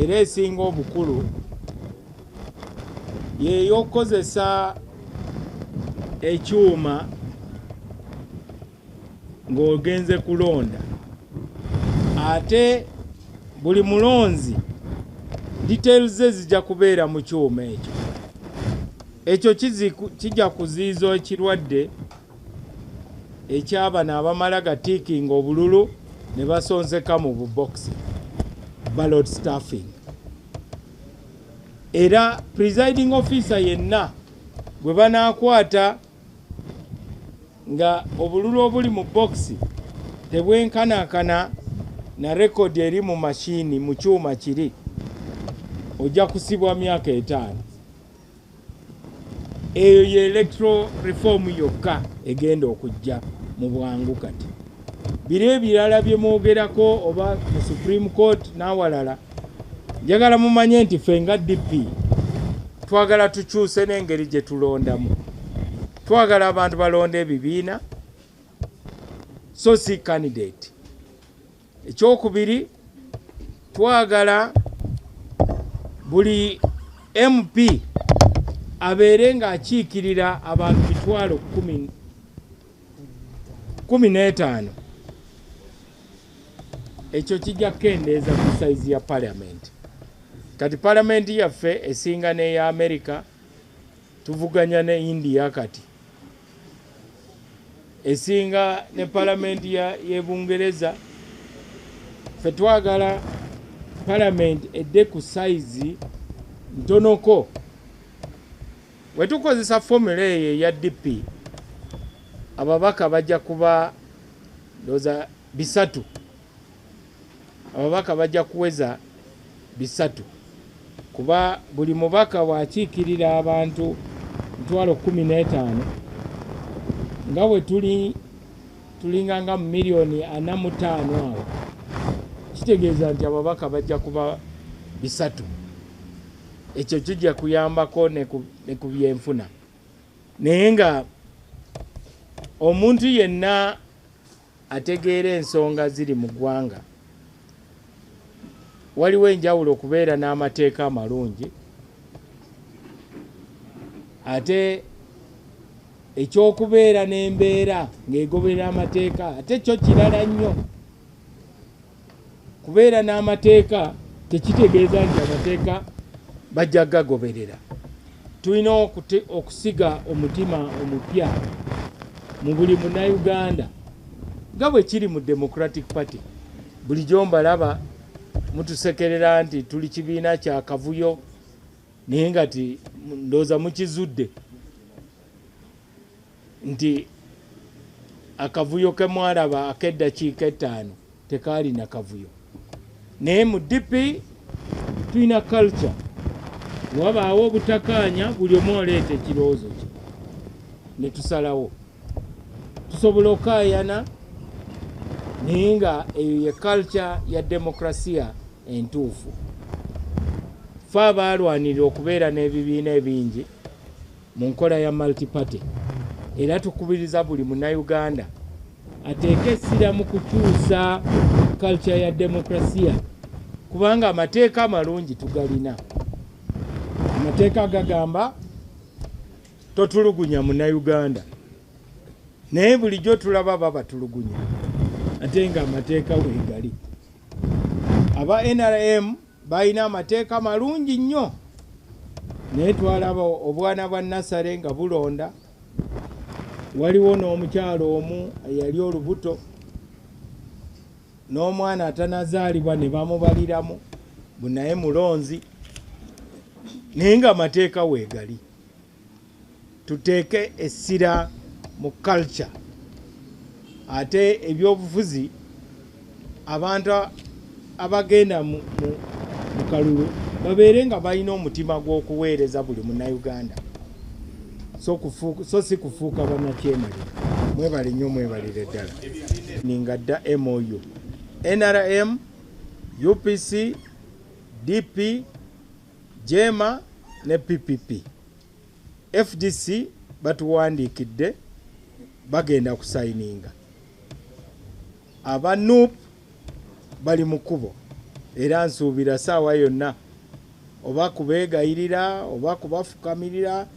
Speaker 1: era esinga obukulu y'ey'okukozesa ekyuma ng'ogenze kulonda. Ate buli mulonzi details ze zijja kubeera mu kyuma ekyo. Ekyo kijja kuziiza ekirwadde ekyabano abamala gatiikinga obululu ne basonzeka mu bubokisi, ballot stuffing. Era presiding officer yenna bwe banaakwata nga obululu obuli mu bokisi tebwenkanaakana na rekodi eri mu mashini mu kyuma kiri, ojja kusibwa myaka 5. eyo ye electoral reform yokka egenda okujja mu bwangu kati. Bire ebirala bye mwogerako oba mu Supreme Court n'awalala, njagala mumanye nti ffe nga DP twagala tukyuse n'engeri gye tulondamu. Twagala abantu balonda ebibiina so si candidate. Ekyokubiri, twagala buli MP abeere ng'akiikirira abantu 15,000. Ekyo kijja kukendeeza ku saizi ya parliament. Kati parliament yaffe esinga n'eya America, tuvuganya ne India kati. Esinga ne parliament y'e Bungereza. Ffe twagala parliament edde ku saizi ntonoko. We tukozesa formula eyo ya DP, ababaka bajja kuba ndoza 3. Ababaka bajja kuweza 3. Kuba buli mubaka wakiikirira abantu 15,000 nga bwe tulinganga mu milioni 45 awo. Kitegeeza nti ababaka bajja kuba 3. Ekyo kijja kuyambako ne ku byenfuna. Naye nga omuntu yenna ategeera ensonga ziri mu ggwanga, waliwo enjawulo okubeera n'amateeka amalungi, ate ekyokubeera n'embeera ng'egoberera amateeka ate kyo kirala nnyo. Kubeera n'amateeka tekitegeeza nti amateeka bajja gagoberera. Tulina okusiga omutima omupya mu buli Munnayuganda nga bwe kiri mu Democratic Party. Bulijjo mbalaba mutusekerera nti tuli kibiina kya kavuyo, naye nga ndooza mukizudde nti akavuyo ke mwalaba ak'eddakiika 5 tekaali na kavuyo. Naye mu DP tulina culture. Wabaawo obutakaanya, buli omu oleeta ekirowoozo kye ne tusalawo. Tusobola okaayana, naye nga eyo ye culture ya demokrasiya entuufu. Ffe abaalwanirira okubeera n'ebibiina ebingi mu nkola ya multiparty, era tukubiriza buli Munnayuganda ateeke essira mu kukyusa culture ya demokrasiya, kubanga amateeka amalungi tugalina. Amateeka gagamba totulugunya Munnayuganda, naye bulijjo tulaba baba tulugunya ate nga amateeka weegali. Aba NRM balina amateeka malungi nnyo, naye twalaba obwana bwa Nasare nga bulonda. Waliwo n'omukyalo omu eyali olubuto n'omwana atanazaalibwa ne bamubaliramu bunaye mulonzi, naye nga amateeka weegali. Tuteeke essira mu culture, ate ebyobufuzi abantu abagenda mu kalulu babeere nga balina omutima gw'okuweereza buli Munnayuganda, so si kufuuka bannakyemalira. Mwebale nnyo, mwebalire ddala. Ninga dda MOU, NRM, UPC, DP, JEMA ne PPP. FDC batuwandiikidde bagenda kusayininga. Aba NUP bali mu kkubo, era nsuubira ssaawa yonna oba kubeegayirira oba kubafukamirira,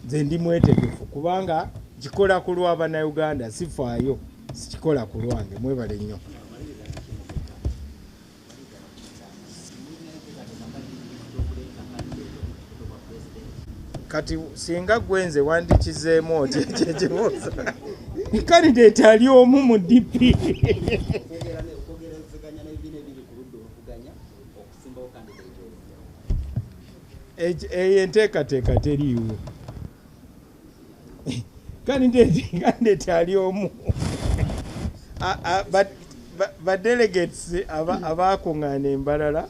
Speaker 1: nze ndi mwetegefu kubanga kikola ku lw'Abannayuganda, sifaayo, sikikola ku lwange. Mwebale nnyo. Kati singa gwenze wandikizeemu oti ekyekibuuza candidate ali omu mu DP. Eyo enteekateeka teriiwo. Candidate ali omu. Ba delegates abaakuŋŋaana embalala